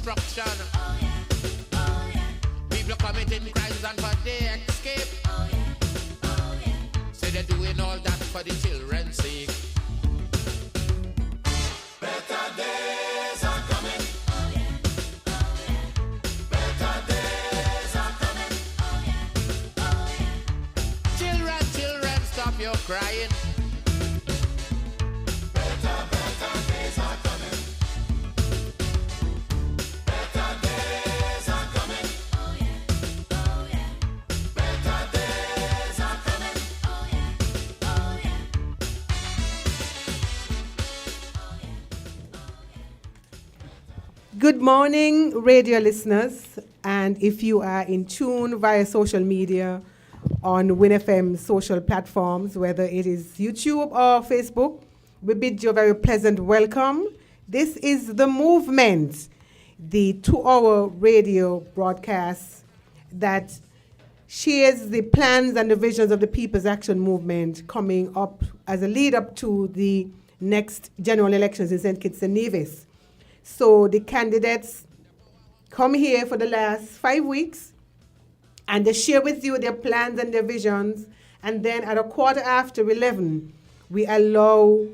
destruction. People committing crimes and for their escape. Say they're doing all that for the children's sake. Better days are coming. Better days are coming. Children, stop your crying. Better days are coming. Better days are coming. Better days are coming. Good morning, radio listeners, and if you are in tune via social media on WinFM social platforms, whether it is YouTube or Facebook, we bid you a very pleasant welcome. This is The Movement, the 2-hour radio broadcast that shares the plans and the visions of the People's Action Movement coming up as a lead up to the next general elections in St. Kitts and Nevis. So the candidates come here for the last 5 weeks and they share with you their plans and their visions. And then at 11:15, we allow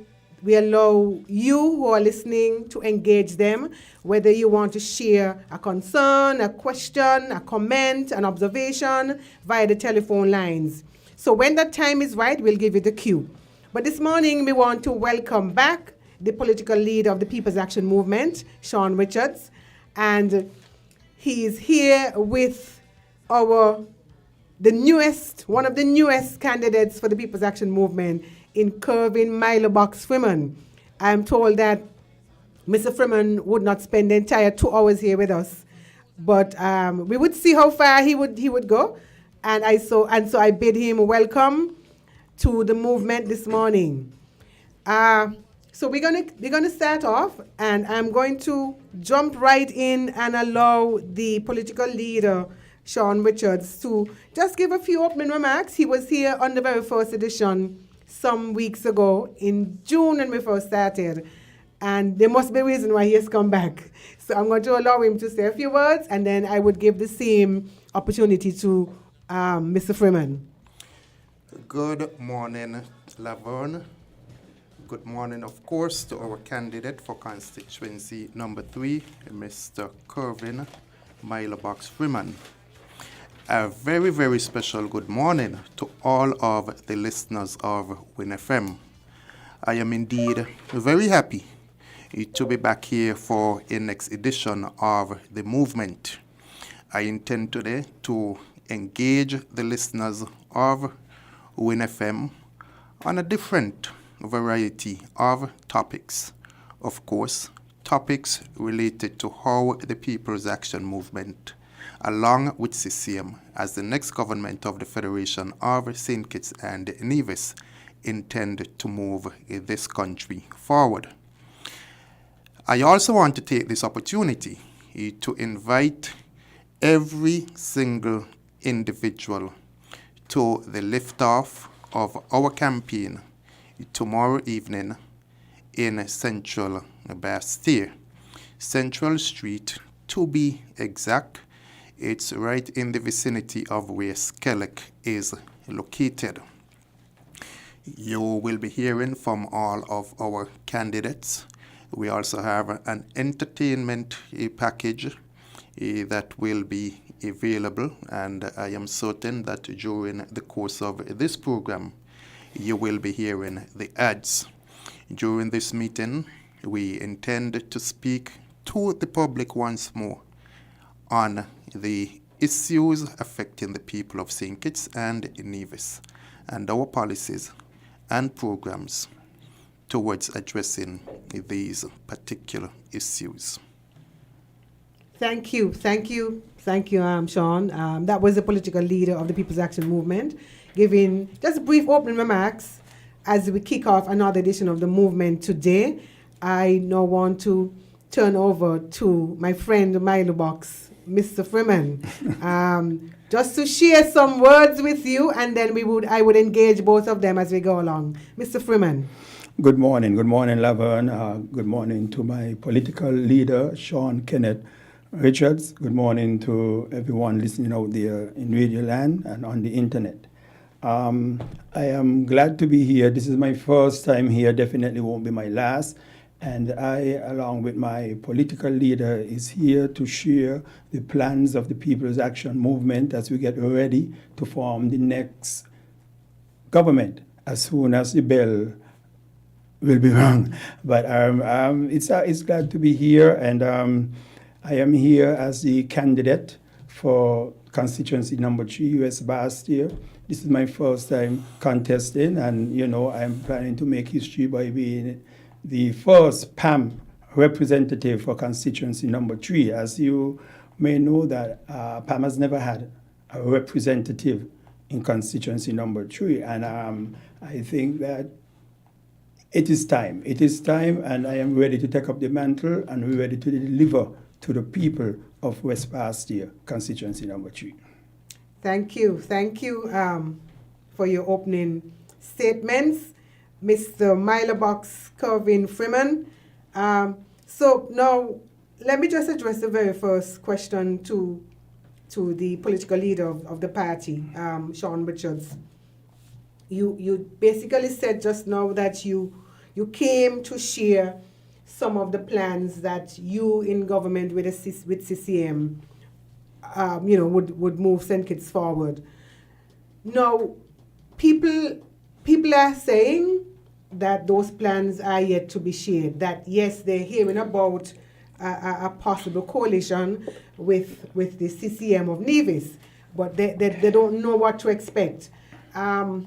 you who are listening to engage them, whether you want to share a concern, a question, a comment, an observation via the telephone lines. So when that time is right, we'll give you the cue. But this morning, we want to welcome back the political leader of the People's Action Movement, Sean Richards, and he is here with one of the newest candidates for the People's Action Movement in Kervin Milo Box Freeman. I'm told that Mr. Freeman would not spend the entire 2 hours here with us, but we would see how far he would go, and so I bid him welcome to the movement this morning. So we're gonna start off, and I'm going to jump right in and allow the political leader, Sean Richards, to just give a few opening remarks. He was here on the very first edition some weeks ago in June when we first started, and there must be a reason why he has come back. So I'm going to allow him to say a few words, and then I would give the same opportunity to Mr. Freeman. Good morning, Laverne. Good morning, of course, to our candidate for constituency number 3, Mr. Kervin Milo Box Freeman. A very, very special good morning to all of the listeners of WinFM. I am indeed very happy to be back here for a next edition of the movement. I intend today to engage the listeners of WinFM on a different variety of topics. Of course, topics related to how the People's Action Movement, along with CCM, as the next government of the Federation of St. Kitts and Nevis, intend to move this country forward. I also want to take this opportunity to invite every single individual to the liftoff of our campaign tomorrow evening in Central Bastille. Central Street, to be exact. It's right in the vicinity of where Skellig is located. You will be hearing from all of our candidates. We also have an entertainment package that will be available, and I am certain that during the course of this program, you will be hearing the ads. During this meeting, we intend to speak to the public once more on the issues affecting the people of St. Kitts and Nevis and our policies and programs towards addressing these particular issues. Thank you, Sean. That was the political leader of the People's Action Movement, giving just brief opening remarks as we kick off another edition of the movement today. I now want to turn over to my friend Milo Box, Mr. Freeman, just to share some words with you, and then I would engage both of them as we go along. Mr. Freeman. Good morning, Laverne. Good morning to my political leader, Sean Kenneth Richards. Good morning to everyone listening out there in Radio Land and on the internet. I am glad to be here. This is my first time here, definitely won't be my last. And I, along with my political leader, is here to share the plans of the People's Action Movement as we get ready to form the next government as soon as the bell will be rung. But it's glad to be here, and I am here as the candidate for constituency number 3, US Bastia. This is my first time contesting, and I'm planning to make history by being the first PAM representative for constituency number 3. As you may know, that PAM has never had a representative in constituency number 3, and I think that it is time. It is time, and I am ready to take up the mantle, and we're ready to deliver to the people of West Bastia, constituency number 3. Thank you. Thank you for your opening statements, Mr. Milobox Kervin Freeman. So now, let me just address the very first question to the political leader of the party, Sean Richards. You basically said just now that you came to share some of the plans that you in government with CCM, would move St. Kitts forward. Now, people are saying that those plans are yet to be shared, that yes, they're hearing about a possible coalition with the CCM of Nevis, but they don't know what to expect. And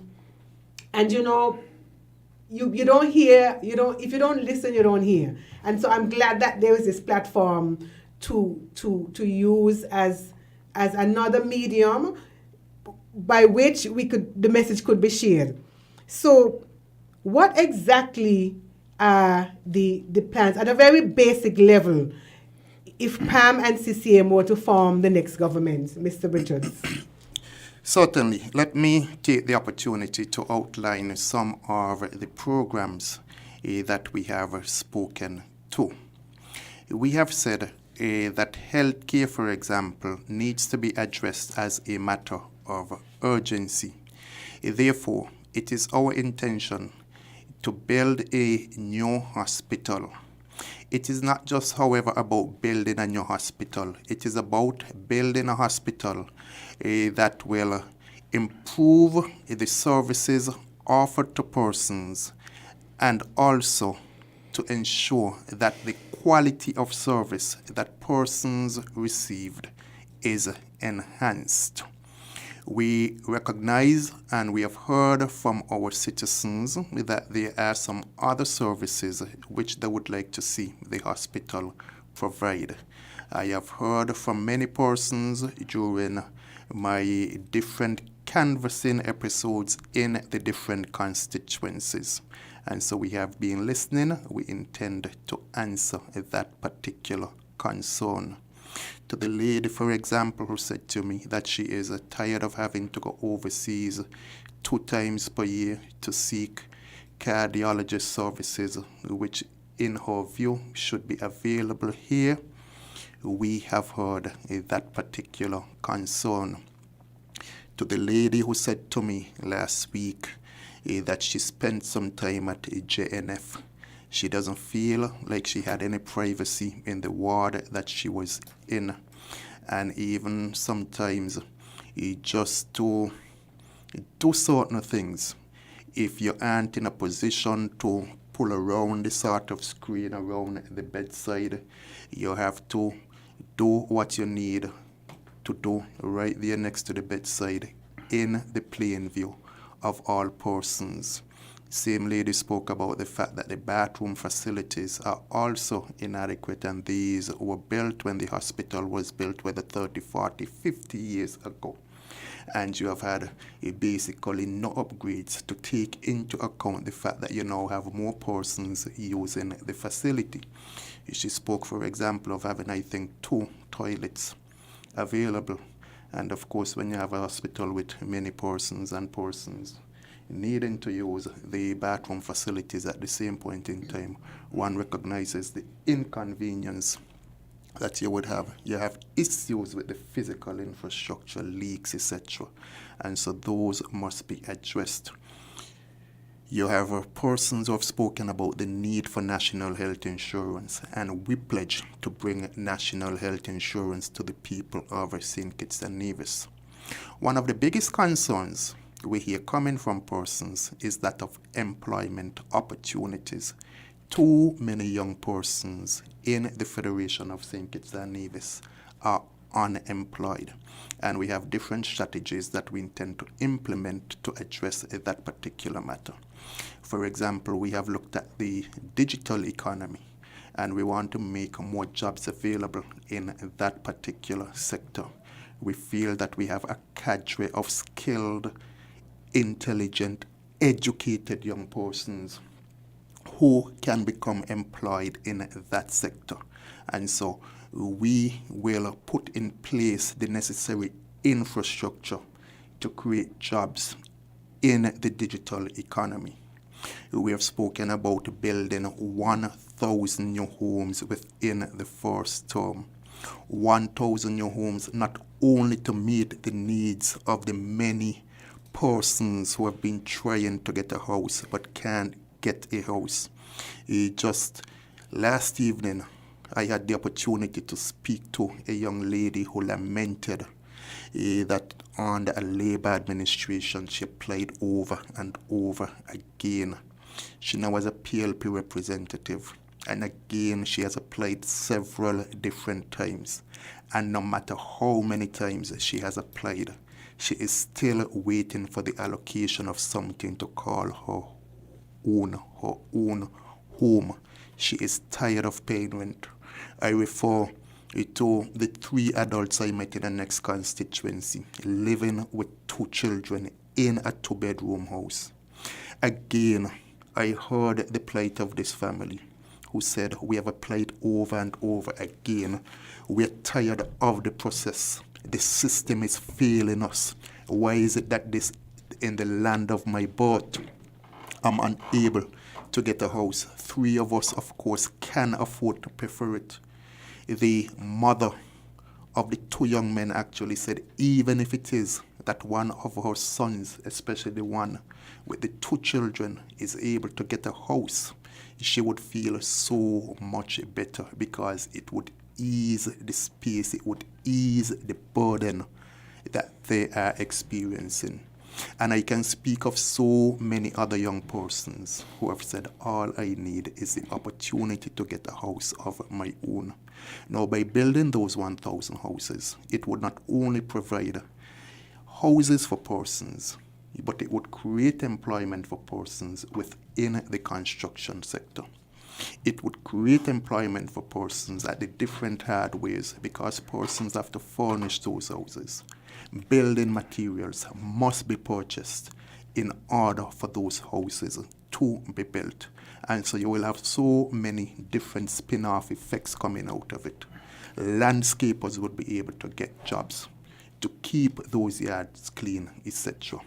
you don't hear, if you don't listen, you don't hear. And so I'm glad that there is this platform to use as another medium by which the message could be shared. So what exactly are the plans at a very basic level if PAM and CCM were to form the next government, Mr. Richards? Certainly. Let me take the opportunity to outline some of the programs that we have spoken to. We have said that healthcare, for example, needs to be addressed as a matter of urgency. Therefore, it is our intention to build a new hospital. It is not just, however, about building a new hospital. It is about building a hospital that will improve the services offered to persons, and also to ensure that the quality of service that persons received is enhanced. We recognize and we have heard from our citizens that there are some other services which they would like to see the hospital provide. I have heard from many persons during my different canvassing episodes in the different constituencies. And so we have been listening. We intend to answer that particular concern. To the lady, for example, who said to me that she is tired of having to go overseas 2 times per year to seek cardiologist services, which in her view should be available here. We have heard that particular concern. To the lady who said to me last week that she spent some time at JNF. She doesn't feel like she had any privacy in the ward that she was in. And even sometimes just to do certain things, if you aren't in a position to pull around the sort of screen around the bedside, you have to do what you need to do right there next to the bedside in the plain view of all persons. Same lady spoke about the fact that the bathroom facilities are also inadequate, and these were built when the hospital was built, whether 30, 40, 50 years ago. And you have had basically no upgrades to take into account the fact that you now have more persons using the facility. She spoke, for example, of having, I think, 2 toilets available. And of course, when you have a hospital with many persons and persons needing to use the bathroom facilities at the same point in time, one recognizes the inconvenience that you have issues with the physical infrastructure, leaks, etc. And so those must be addressed. You have persons who have spoken about the need for national health insurance, and we pledge to bring national health insurance to the people of St. Kitts and Nevis. One of the biggest concerns we hear coming from persons is that of employment opportunities. Too many young persons in the Federation of St. Kitts and Nevis are unemployed, and we have different strategies that we intend to implement to address that particular matter. For example, we have looked at the digital economy, and we want to make more jobs available in that particular sector. We feel that we have a cadre of skilled, intelligent, educated young persons who can become employed in that sector. And so we will put in place the necessary infrastructure to create jobs in the digital economy. We have spoken about building 1,000 new homes within the first term. 1,000 new homes, not only to meet the needs of the many persons who have been trying to get a house but can't get a house. Just last evening, I had the opportunity to speak to a young lady who lamented that under a Labour administration she applied over and over again. She now has a PLP representative, and again she has applied several different times. And no matter how many times she has applied, she is still waiting for the allocation of something to call her own home. She is tired of paying rent. I refer to the 3 adults I met in the next constituency, living with 2 children in a 2-bedroom house. Again, I heard the plight of this family, who said, we have applied over and over again. We're tired of the process. The system is failing us. Why is it that this, in the land of my birth, I'm unable to get a house? 3 of us, of course, can afford to pay for it. The mother of the 2 young men actually said, even if it is that one of her sons, especially the one with the 2 children, is able to get a house, she would feel so much better, because it would ease the space, it would ease the burden that they are experiencing. And I can speak of so many other young persons who have said, all I need is the opportunity to get a house of my own. Now, by building those 1,000 houses, it would not only provide houses for persons, but it would create employment for persons within the construction sector. It would create employment for persons at the different hardwares, because persons have to furnish those houses. Building materials must be purchased in order for those houses to be built. And so you will have so many different spin-off effects coming out of it. Landscapers would be able to get jobs to keep those yards clean, etc.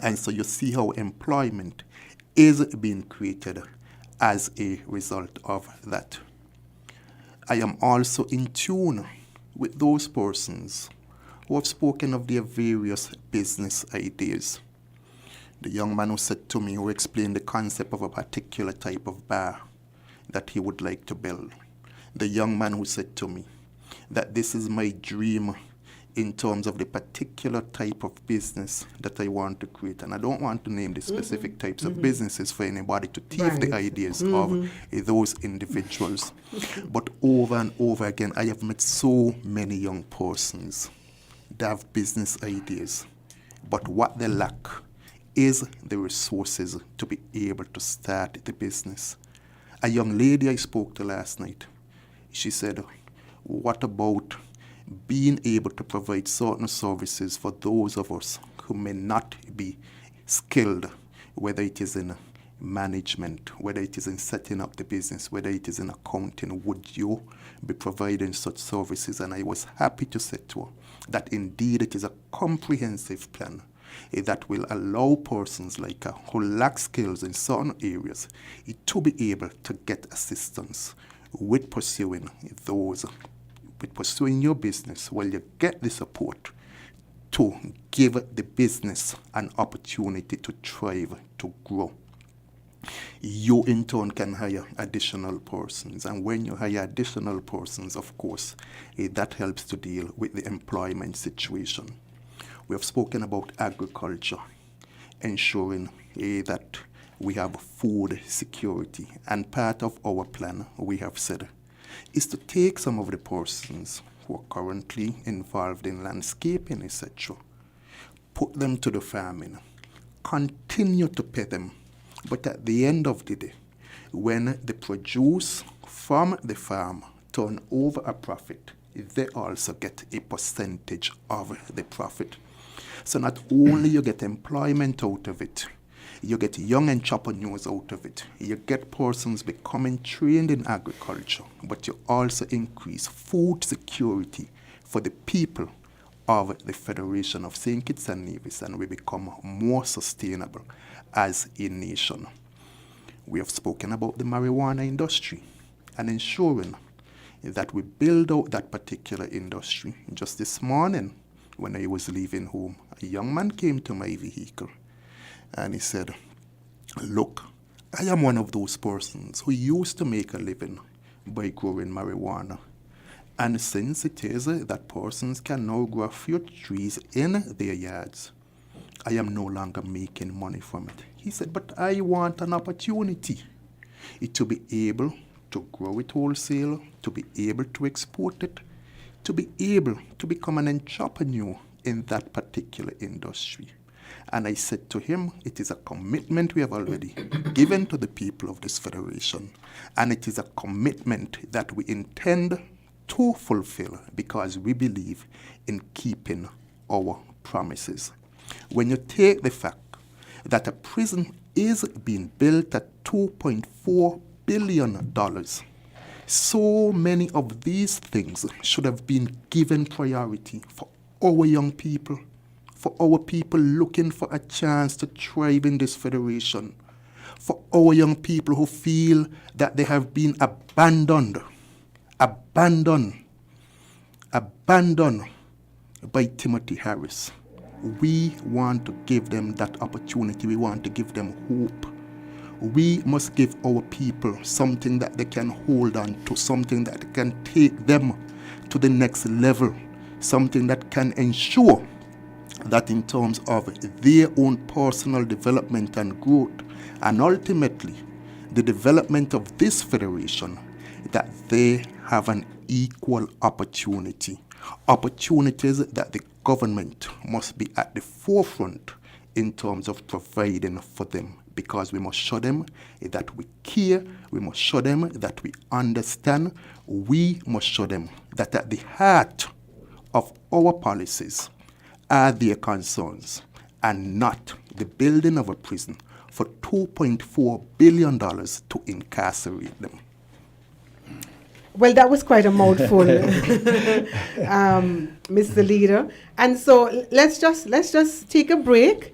And so you see how employment is being created as a result of that. I am also in tune with those persons who have spoken of their various business ideas. The young man who said to me, who explained the concept of a particular type of bar that he would like to build. The young man who said to me that this is my dream in terms of the particular type of business that I want to create. And I don't want to name the specific types of businesses for anybody to thief the ideas of those individuals. But over and over again, I have met so many young persons that have business ideas. But what they lack is the resources to be able to start the business. A young lady I spoke to last night, she said, what about being able to provide certain services for those of us who may not be skilled, whether it is in management, whether it is in setting up the business, whether it is in accounting? Would you be providing such services? And I was happy to say to her that indeed it is a comprehensive plan that will allow persons like her who lack skills in certain areas to be able to get assistance with pursuing those with pursuing your business, well, you get the support to give the business an opportunity to thrive, to grow. You in turn can hire additional persons, and when you hire additional persons, of course, that helps to deal with the employment situation. We have spoken about agriculture, ensuring that we have food security, and part of our plan, we have said, is to take some of the persons who are currently involved in landscaping, etc., put them to the farming, continue to pay them, but at the end of the day, when the produce from the farm turn over a profit, they also get a percentage of the profit. So not only you get employment out of it, you get young entrepreneurs out of it, you get persons becoming trained in agriculture, but you also increase food security for the people of the Federation of St. Kitts and Nevis, and we become more sustainable as a nation. We have spoken about the marijuana industry and ensuring that we build out that particular industry. Just this morning, when I was leaving home, a young man came to my vehicle and he said, "Look, I am one of those persons who used to make a living by growing marijuana. And since it is that persons can now grow fruit trees in their yards, I am no longer making money from it." He said, "But I want an opportunity to be able to grow it wholesale, to be able to export it, to be able to become an entrepreneur in that particular industry." And I said to him, it is a commitment we have already given to the people of this federation, and it is a commitment that we intend to fulfill because we believe in keeping our promises. When you take the fact that a prison is being built at $2.4 billion, so many of these things should have been given priority for our young people, for our people looking for a chance to thrive in this federation, for our young people who feel that they have been abandoned by Timothy Harris. We want to give them that opportunity. We want to give them hope. We must give our people something that they can hold on to, something that can take them to the next level, something that can ensure that in terms of their own personal development and growth, and ultimately the development of this federation, that they have an equal opportunity. Opportunities that the government must be at the forefront in terms of providing for them, because we must show them that we care, we must show them that we understand, we must show them that at the heart of our policies are their concerns, and not the building of a prison for $2.4 billion to incarcerate them. Well, that was quite a mouthful, Mr. Leader. And so let's just take a break,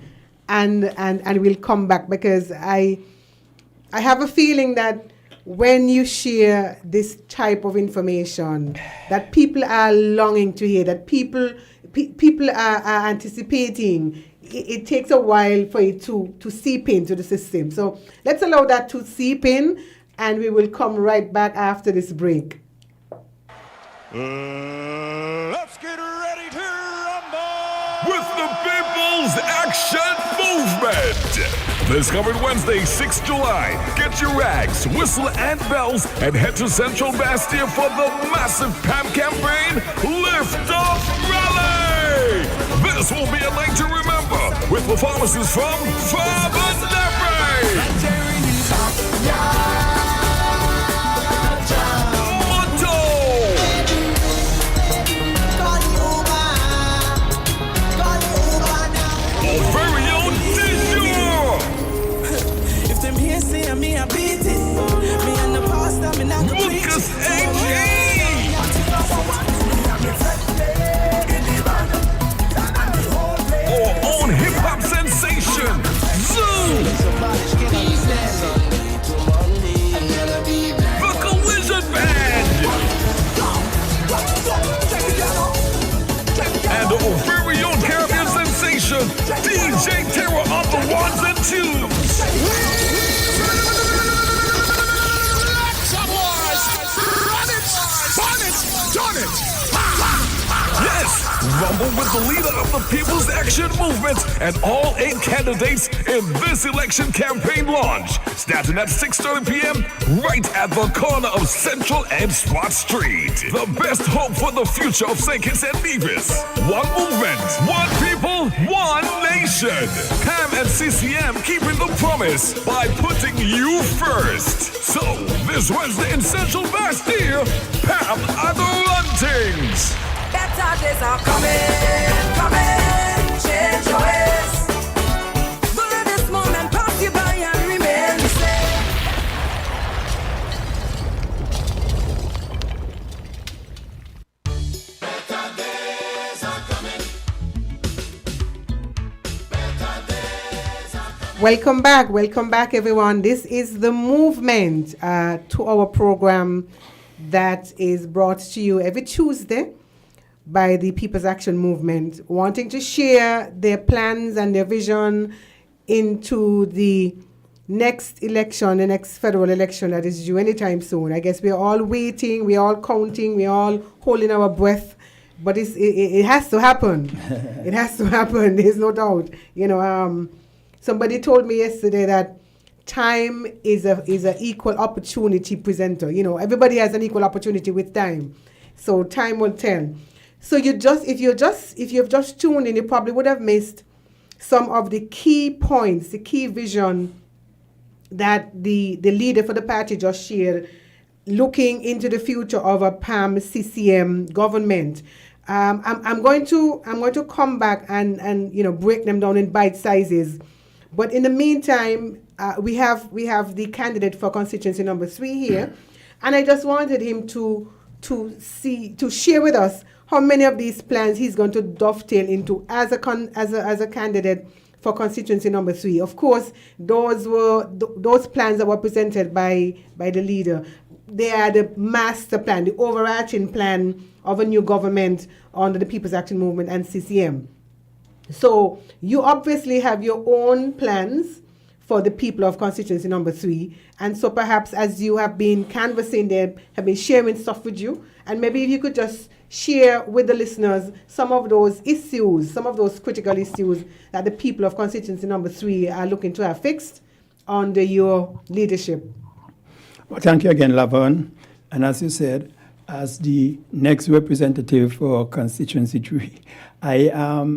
and we'll come back, because I have a feeling that when you share this type of information, that people are longing to hear, that people are anticipating. It takes a while for it to seep into the system. So let's allow that to seep in, and we will come right back after this break. Let's get ready to rumble with the People's Action Movement. This coming Wednesday, 6th July, get your rags, whistle, and bells, and head to Central Bastia for the massive PAM campaign Lift Up Rally. This will be a night to remember, with performances from Fab and Nefe. choose. Yes, rumble with the leader of the People's Action Movement and all 8 candidates in this election campaign launch, starting at 6:30 p.m. right at the corner of Central and Spot Street. The best hope for the future of St. Kitts and Nevis. One movement, one people, one nation. Pam and CCM keeping the promise by putting you first. So, this Wednesday in Central Bastille, Pam are the Runtings. Better days are coming, change your ways. Don't let this moment pass you by and remain the same. Better days are coming. Better days are coming. Welcome back, everyone. This is the movement to our program that is brought to you every Tuesday by the People's Action Movement, wanting to share their plans and their vision into the next election, the next federal election that is due anytime soon. I guess we're all waiting, we're all counting, we're all holding our breath, but it has to happen. It has to happen, there's no doubt. Somebody told me yesterday that time is a equal opportunity presenter. Everybody has an equal opportunity with time. So time will tell. So if you've just tuned in, you probably would have missed some of the key points, the key vision that the leader for the party just shared, looking into the future of a PAM CCM government. I'm going to come back and break them down in bite sizes. But in the meantime, we have the candidate for constituency number 3 here, and I just wanted him to share with us how many of these plans he's going to dovetail into as a candidate for constituency number 3. Of course, those plans that were presented by the leader. They are the master plan, the overarching plan of a new government under the People's Action Movement and CCM. So you obviously have your own plans for the people of constituency number 3. And so perhaps as you have been canvassing them, have been sharing stuff with you, and maybe if you could just share with the listeners some of those issues, some of those critical issues that the people of constituency number 3 are looking to have fixed under your leadership. Well, thank you again, Laverne. And as you said, as the next representative for constituency 3, I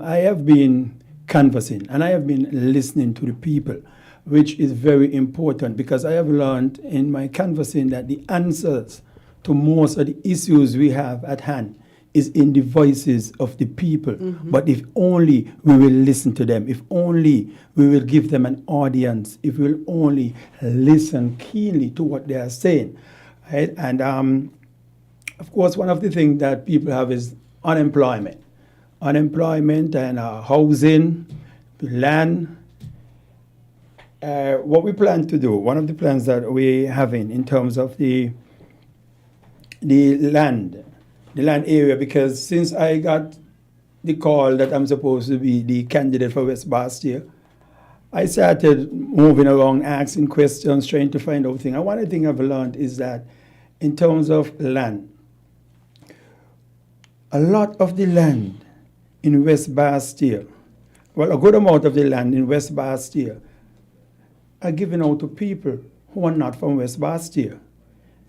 have been canvassing and I have been listening to the people, which is very important because I have learned in my canvassing that the answers to most of the issues we have at hand is in the voices of the people. Mm-hmm. But if only we will listen to them, if only we will give them an audience, if we will only listen keenly to what they are saying. Right? And of course, one of the things that people have is unemployment and housing, land. What we plan to do, one of the plans that we're having in terms of the land area, because since I got the call that I'm supposed to be the candidate for West Bastille, I started moving around, asking questions, trying to find out things. And one of the things I've learned is that in terms of land, a lot of the land in West Bastille, well, a good amount of the land in West Bastille are given out to people who are not from West Bastille.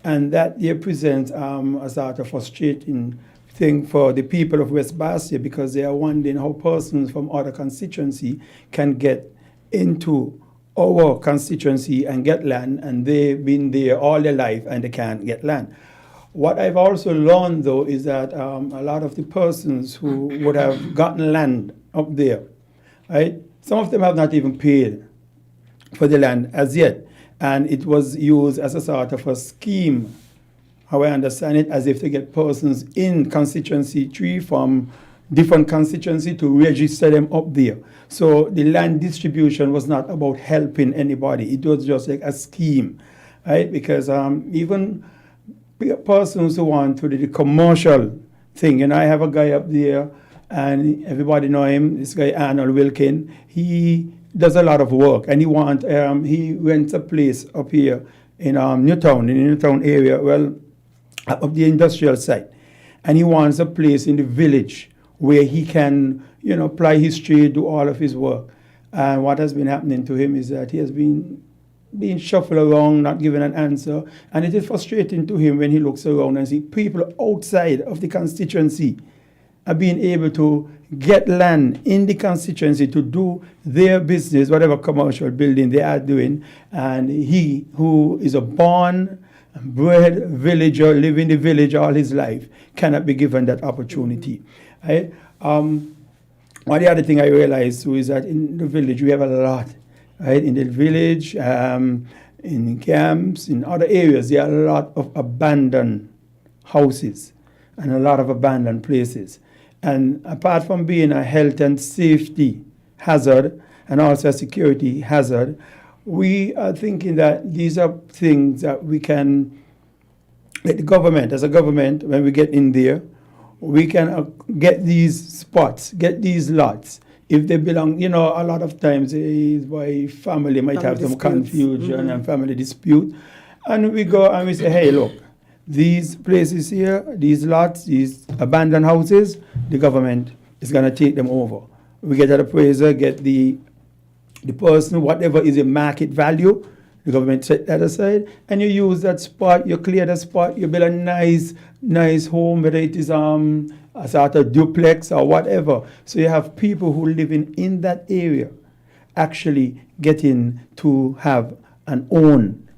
And that here presents a sort of frustrating thing for the people of West Bastille because they are wondering how persons from other constituency can get into our constituency and get land, and they've been there all their life and they can't get land. What I've also learned, though, is that a lot of the persons who would have gotten land up there, right, some of them have not even paid for the land as yet. And it was used as a sort of a scheme, how I understand it, as if to get persons in constituency 3 from different constituency to register them up there. So the land distribution was not about helping anybody. It was just like a scheme, right? Because even persons who want to do the commercial thing, I have a guy up there, and everybody know him, this guy Arnold Wilkin, he does a lot of work, and he rents a place up here in Newtown, in the Newtown area, well, up the industrial site, and he wants a place in the village where he can, ply his trade, do all of his work. And what has been happening to him is that he has been being shuffled around, not given an answer, and it is frustrating to him when he looks around and see people outside of the constituency are being able to get land in the constituency to do their business, whatever commercial building they are doing, and he, who is a born and bred villager, live in the village all his life, cannot be given that opportunity. Right? One of the other thing I realized too is that in the village we have a lot. Right? In the village, in camps, in other areas, there are a lot of abandoned houses and a lot of abandoned places. And apart from being a health and safety hazard and also a security hazard, we are thinking that these are things that we can, like the government, as a government, when we get in there, we can get these spots, get these lots. If they belong, a lot of times why family might have some confusion and family dispute. And we go and we say, hey, look, these places here, these lots, these abandoned houses, the government is going to take them over. We get an appraiser, get the person, whatever is the market value, the government set that aside, and you use that spot, you clear the spot, you build a nice home, whether it is a sort of duplex or whatever. So you have people who live in that area actually getting to have and own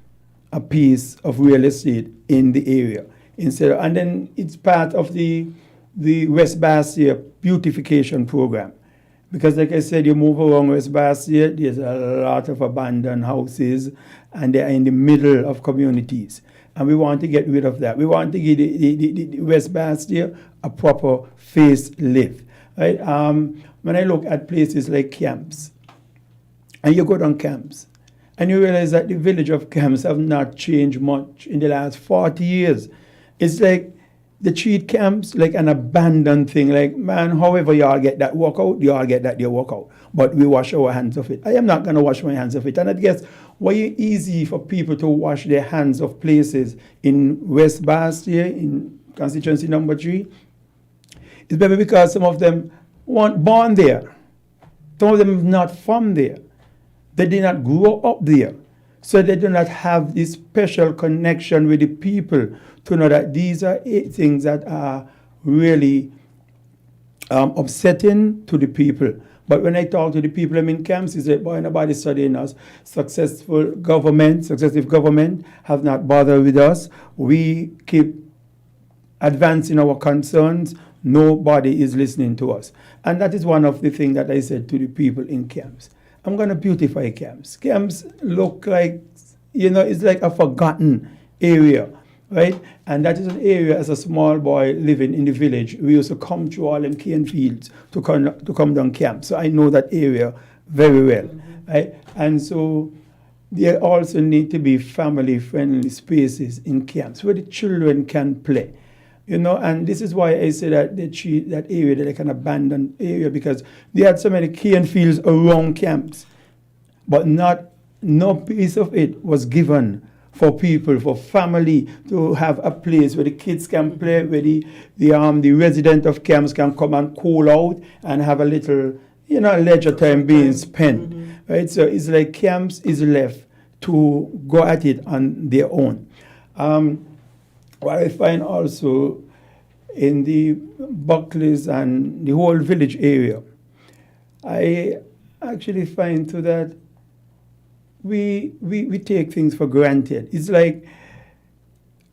a piece of real estate in the area. And then it's part of the West Bastia beautification program. Because like I said, you move around West Bastia, there's a lot of abandoned houses and they are in the middle of communities. And we want to get rid of that. We want to give the West Bastia a proper facelift. Right? When I look at places like camps, and you go down camps, and you realize that the village of camps have not changed much in the last 40 years. It's like they treat camps like an abandoned thing. Like, man, however you all get that workout, you all get that your workout. But we wash our hands of it. I am not going to wash my hands of it. And I guess why it's easy for people to wash their hands of places in West Bastia, in constituency number 3, is maybe because some of them weren't born there. Some of them are not from there. They did not grow up there. So they do not have this special connection with the people to know that these are things that are really upsetting to the people. But when I talk to the people I'm in camps, they say, boy, nobody's studying us. Successive government have not bothered with us. We keep advancing our concerns. Nobody is listening to us. And that is one of the things that I said to the people in camps. I'm going to beautify camps. Camps look like, it's like a forgotten area, right? And that is an area, as a small boy living in the village, we used to come through all them cane fields to come down camp. So I know that area very well, right? And so there also need to be family-friendly spaces in camps where the children can play. And this is why I say that they treat that area like an abandoned area, because they had so many cane fields around camps, but no piece of it was given for people, for family to have a place where the kids can play, where the resident of camps can come and cool out and have a little, leisure time being spent, right? So it's like camps is left to go at it on their own. What I find also in the Buckleys and the whole village area, I actually find too that we take things for granted. It's like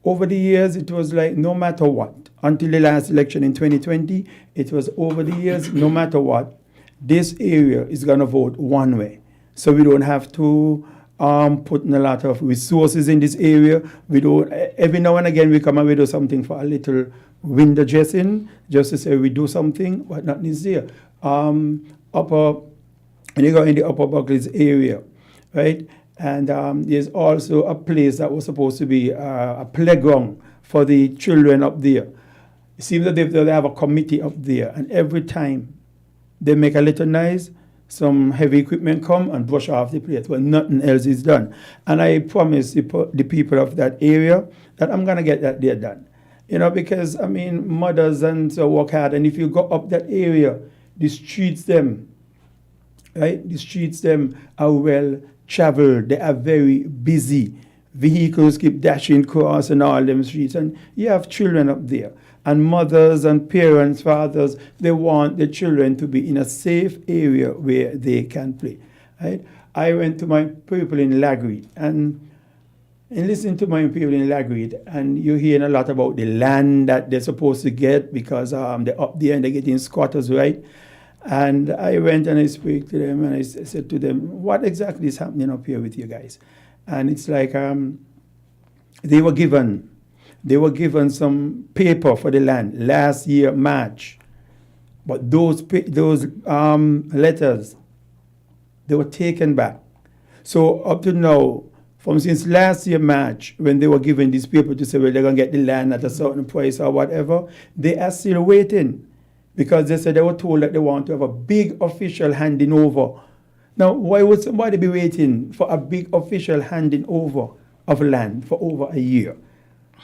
over the years, it was like no matter what, until the last election in 2020, it was over the years, no matter what, this area is going to vote one way. So we don't have to put in a lot of resources in this area. We don't. Every now and again we come and we do something for a little window dressing, just to say we do something, but not this year. And you go in the Upper Buckleys area, right? And there's also a place that was supposed to be a playground for the children up there. It seems that they have a committee up there, and every time they make a little noise, some heavy equipment come and brush off the place, but nothing else is done. And I promise the people of that area that I'm going to get that there done. You know, because, I mean, mothers and so work hard, and if you go up that area, the streets them, right? The streets them are well traveled. They are very busy. Vehicles keep dashing across and all them streets, and you have children up there. And mothers and parents, fathers, they want the children to be in a safe area where they can play. Right? I went to my people in Lagreed and listening to my people in Lagreed, and you're hearing a lot about the land that they're supposed to get because they're up there and they're getting squatters, right? And I went and I spoke to them and I said to them, what exactly is happening up here with you guys? And it's like they were given some paper for the land last year, March. But those letters, they were taken back. So up to now, since last year, March, when they were given this paper to say, well, they're going to get the land at a certain price or whatever, they are still waiting because they said they were told that they want to have a big official handing over. Now, why would somebody be waiting for a big official handing over of land for over a year?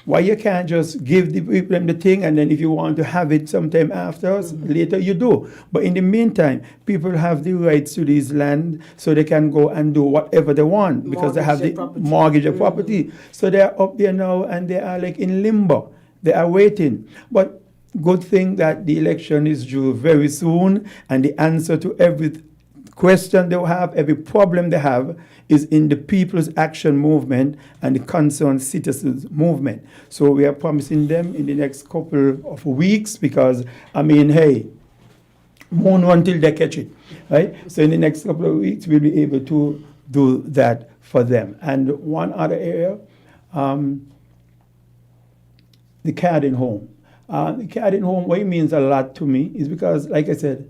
Why you can't just give the people the thing, and then if you want to have it sometime after, later you do. But in the meantime, people have the rights to this land so they can go and do whatever they want because they have the mortgage of property. So they are up there now and they are like in limbo. They are waiting. But good thing that the election is due very soon, and the answer to every question they have, every problem they have, is in the People's Action Movement and the Concerned Citizens Movement. So we are promising them in the next couple of weeks because, I mean, hey, moon until they catch it, right? So in the next couple of weeks, we'll be able to do that for them. And one other area, the Cardin home. The Cardin home, what it means a lot to me is because, like I said,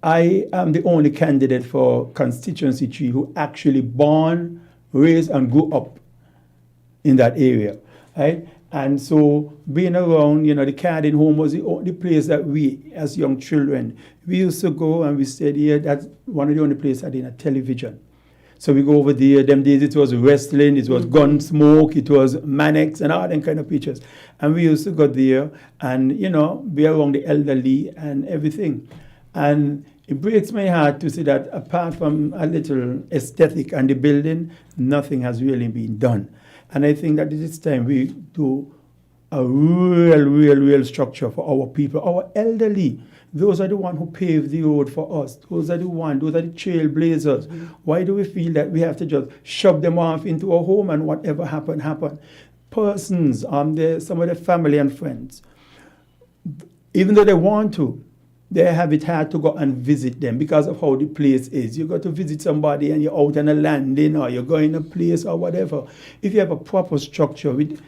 I am the only candidate for constituency 3 who actually born, raised, and grew up in that area, right? And so being around, you know, the Cardin home was the place that we, as young children, we used to go and we stayed here. That's one of the only places that had a television. So we go over there. Them days it was wrestling, it was gun smoke, it was Mannix and all them kind of pictures. And we used to go there and, you know, be around the elderly and everything. And it breaks my heart to see that apart from a little aesthetic and the building, nothing has really been done. And I think that this time we do a real structure for our people, our elderly. Those are the ones who paved the road for us. Those are the trailblazers. Why do we feel that we have to just shove them off into a home and whatever happen? Persons, some of their family and friends, even though they want to, they have it hard to go and visit them because of how the place is. You go to visit somebody and you're out on a landing or you're going to a place or whatever. If you have a proper structure with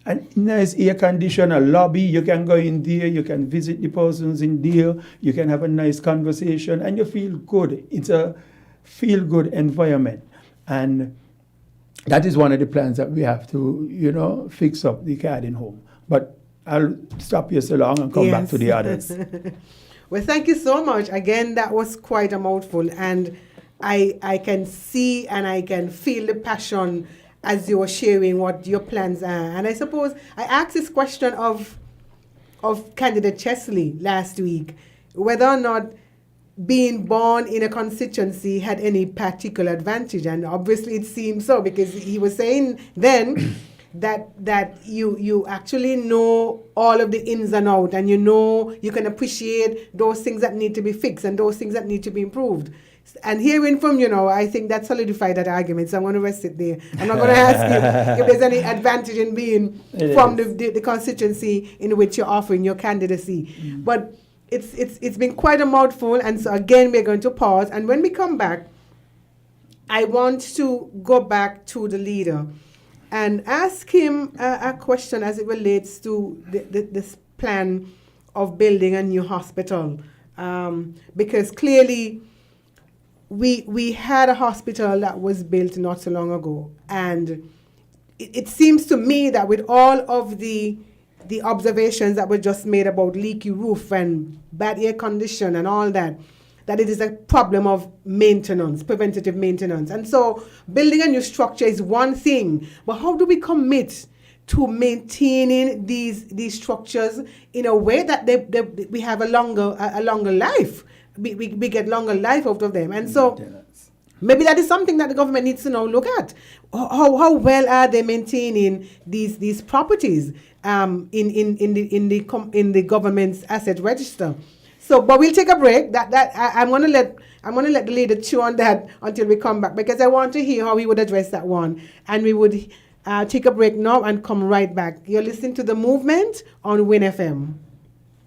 a nice air conditioner lobby, you can go in there, you can visit the persons in there, you can have a nice conversation and you feel good. It's a feel-good environment. And that is one of the plans that we have to, you know, fix up the Cardin home. But I'll stop here so long and come back to the others. Well, thank you so much. Again, that was quite a mouthful, and I can see and I can feel the passion as you were sharing what your plans are. And I suppose I asked this question of candidate Chesley last week, whether or not being born in a constituency had any particular advantage, and obviously it seems so because he was saying then that you actually know all of the ins and outs, and you can appreciate those things that need to be fixed and those things that need to be improved. And hearing from I think that solidified that argument, so I'm going to rest it there. I'm not going to ask you if there's any advantage in being from the constituency in which you're offering your candidacy. But it's been quite a mouthful, and so again we're going to pause, and when we come back, I want to go back to the leader and ask him a question as it relates to this plan of building a new hospital. Because clearly we had a hospital that was built not so long ago. And it seems to me that with all of the observations that were just made about leaky roof and bad air condition and all that, that it is a problem of maintenance, preventative maintenance. And so building a new structure is one thing, but how do we commit to maintaining these structures in a way that we have a longer life? We get longer life out of them. And so maybe that is something that the government needs to now look at. How well are they maintaining these properties in the government's asset register? So, but we'll take a break. I'm gonna let the leader chew on that until we come back, because I want to hear how he would address that one. And we would take a break now and come right back. You're listening to The Movement on Win FM.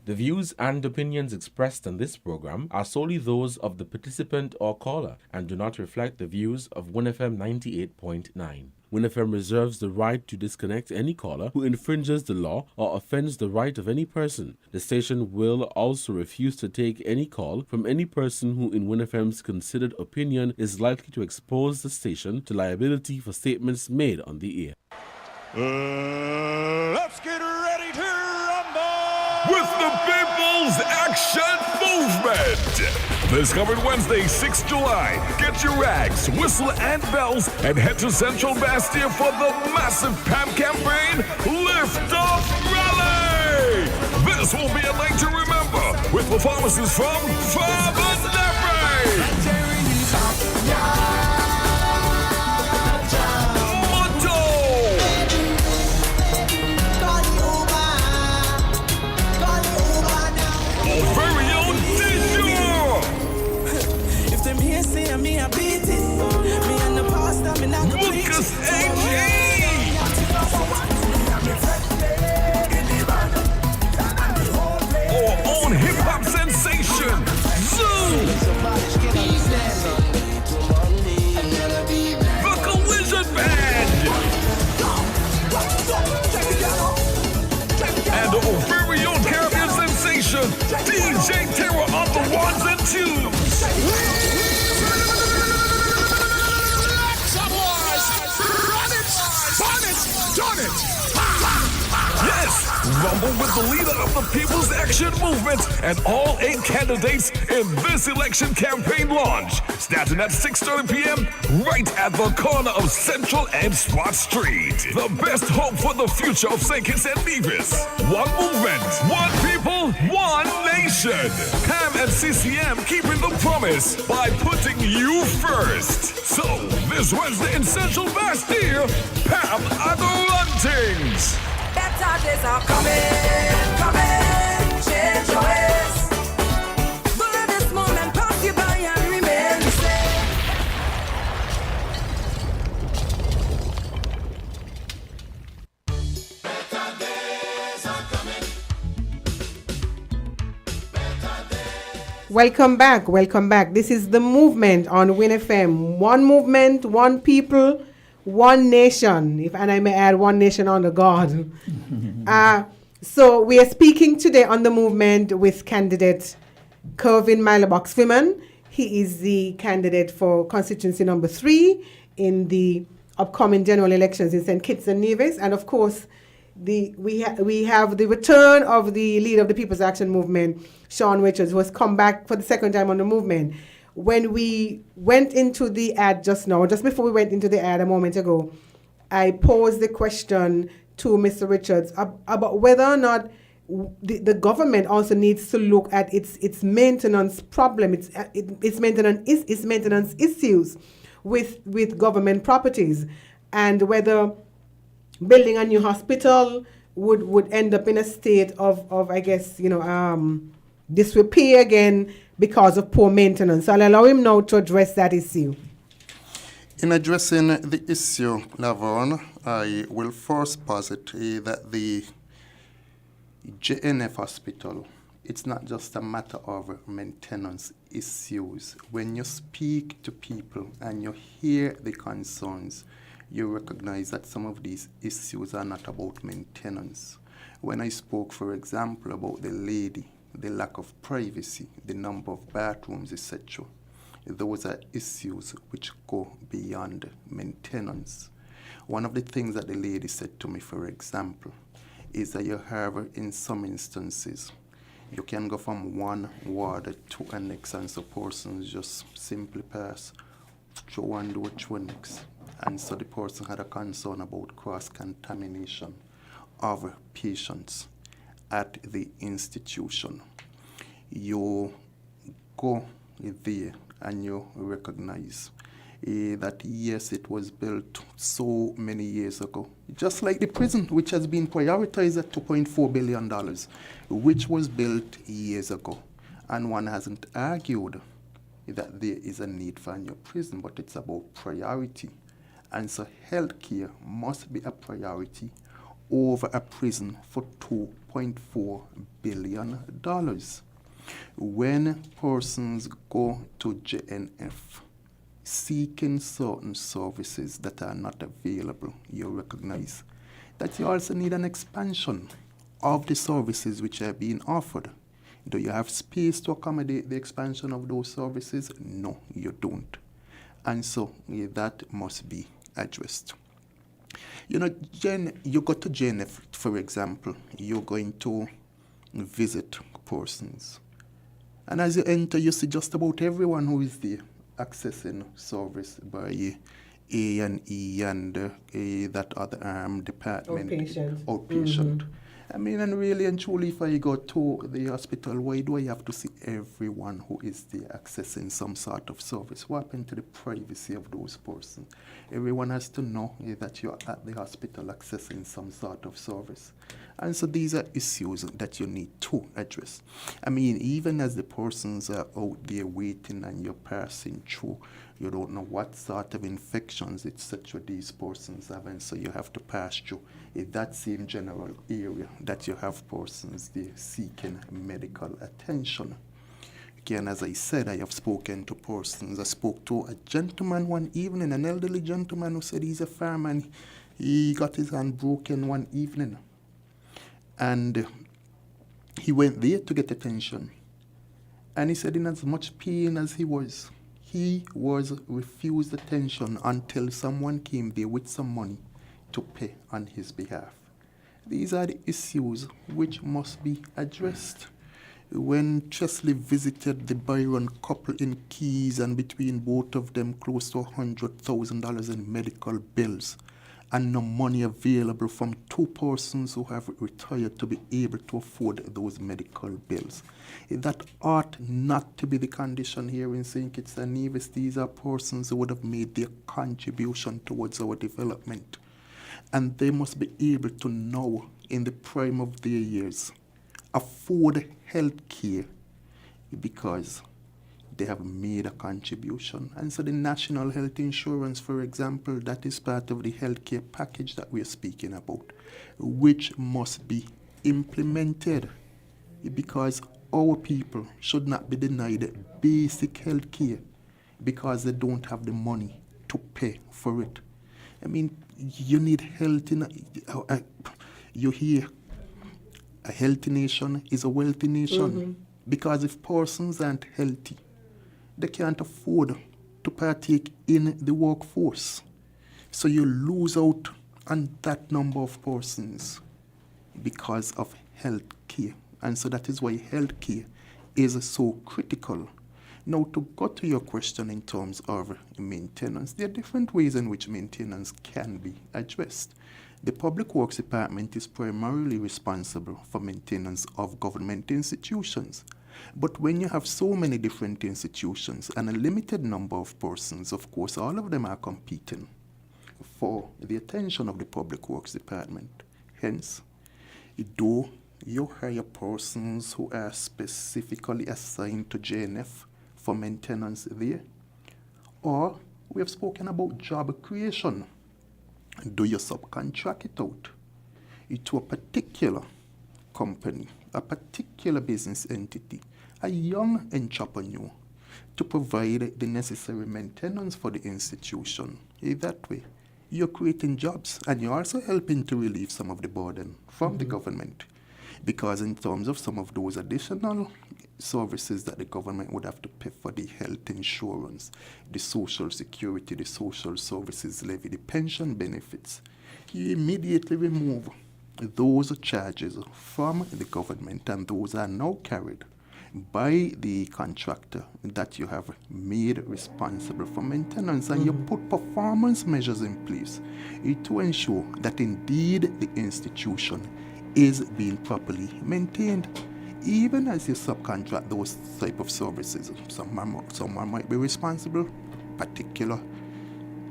The views and opinions expressed in this program are solely those of the participant or caller and do not reflect the views of WinFM 98.9. WinFM reserves the right to disconnect any caller who infringes the law or offends the right of any person. The station will also refuse to take any call from any person who, in WinFM's considered opinion, is likely to expose the station to liability for statements made on the air. Let's get ready to rumble! With the People's Action Movement. This coming Wednesday, 6 July, get your rags, whistle, and bells, and head to Central Bastille for the massive PAM campaign Lift Up Rally. This will be a night to remember, with performances from Father Nebre, Monto, our very own Dijon, If them here say me, I beat it. Me and the pastor, me not gonna beat Lucas it. A.G., our own hip-hop sensation, Zoo, the Collision Band, and our very own Caribbean sensation, DJ Terror on the ones and twos. Yes, rumble with the leader of the People's Action Movement and all 8 candidates in this election campaign launch, starting at 6:30 p.m. right at the corner of Central and Spot Street. The best hope for the future of St. Kitts and Nevis. One movement, one people, one nation. PAM and CCM keeping the promise by putting you first. So, this Wednesday in Central Bastille, PAM are the Runtings. Better days are coming, change your ways. Don't let this moment pass you by and remain the same. Welcome back. This is The Movement on Win FM. One movement, one people, one nation. And I may add, one nation under God. So we are speaking today on The Movement with candidate Kervin Myler-Box-Freeman. He is the candidate for constituency number 3 in the upcoming general elections in St. Kitts and Nevis. And of course, we have the return of the leader of the People's Action Movement, Sean Richards, who has come back for the second time on The Movement. When we went into the ad just before we went into the ad a moment ago, I posed the question to Mr. Richards about whether or not the government also needs to look at its maintenance problem, its maintenance issues with government properties, and whether building a new hospital would end up in a state of I guess, disrepair again because of poor maintenance. So I'll allow him now to address that issue. In addressing the issue, Laverne, I will first posit that the JNF hospital, it's not just a matter of maintenance issues. When you speak to people and you hear the concerns, you recognize that some of these issues are not about maintenance. When I spoke, for example, about the lady, the lack of privacy, the number of bathrooms, etc., those are issues which go beyond maintenance. One of the things that the lady said to me, for example, is that you have, in some instances, You can go from one ward to a next, and so persons just simply pass through one door to next. And so the person had a concern about cross-contamination of patients at the institution. You go there and you recognize that yes, it was built so many years ago. Just like the prison, which has been prioritized at $2.4 billion, which was built years ago. And one hasn't argued that there is a need for a new prison, but it's about priority. And so healthcare must be a priority over a prison for $2.4 billion. When persons go to JNF seeking certain services that are not available, you recognize that you also need an expansion of the services which are being offered. Do you have space to accommodate the expansion of those services? No, you don't. And so that must be addressed. You know, you go to JNF, for example, you're going to visit persons. And as you enter, you see just about everyone who is there accessing service by A&E and that other department. Outpatient. I mean, and really and truly, if I go to the hospital, why do I have to see everyone who is there accessing some sort of service? What happened to the privacy of those persons? Everyone has to know that you're at the hospital accessing some sort of service. And so these are issues that you need to address. I mean, even as the persons are out there waiting and you're passing through, you don't know what sort of infections, etc. these persons have, and so you have to pass through that same general area that you have persons there seeking medical attention. Again, as I said, I have spoken to persons. I spoke to a gentleman one evening, an elderly gentleman who said he's a farmer and he got his hand broken one evening. And he went there to get attention. And he said in as much pain as he was refused attention until someone came there with some money to pay on his behalf. These are the issues which must be addressed. When Chesley visited the Byron couple in Keys, and between both of them close to $100,000 in medical bills, and no money available from two persons who have retired to be able to afford those medical bills. That ought not to be the condition here in St. Kitts and Nevis. These are persons who would have made their contribution towards our development. And they must be able to now, in the prime of their years, afford health care because they have made a contribution. And so the national health insurance, for example, that is part of the healthcare package that we are speaking about, which must be implemented because our people should not be denied basic health care because they don't have the money to pay for it. I mean, you need health you hear a healthy nation is a wealthy nation because if persons aren't healthy, they can't afford to partake in the workforce. So you lose out on that number of persons because of health care. And so that is why health care is so critical. Now, to go to your question in terms of maintenance, there are different ways in which maintenance can be addressed. The Public Works Department is primarily responsible for maintenance of government institutions. But when you have so many different institutions and a limited number of persons, of course, all of them are competing for the attention of the Public Works Department. Hence, do you hire persons who are specifically assigned to JNF for maintenance there? Or we have spoken about job creation. Do you subcontract it out to a particular company, a particular business entity, a young entrepreneur, to provide the necessary maintenance for the institution? That way, you're creating jobs and you're also helping to relieve some of the burden from the government. Because in terms of some of those additional services that the government would have to pay for, the health insurance, the social security, the social services levy, the pension benefits, you immediately remove those charges from the government, and those are now carried by the contractor that you have made responsible for maintenance, and you put performance measures in place to ensure that indeed the institution is being properly maintained. Even as you subcontract those type of services, someone might be responsible, particular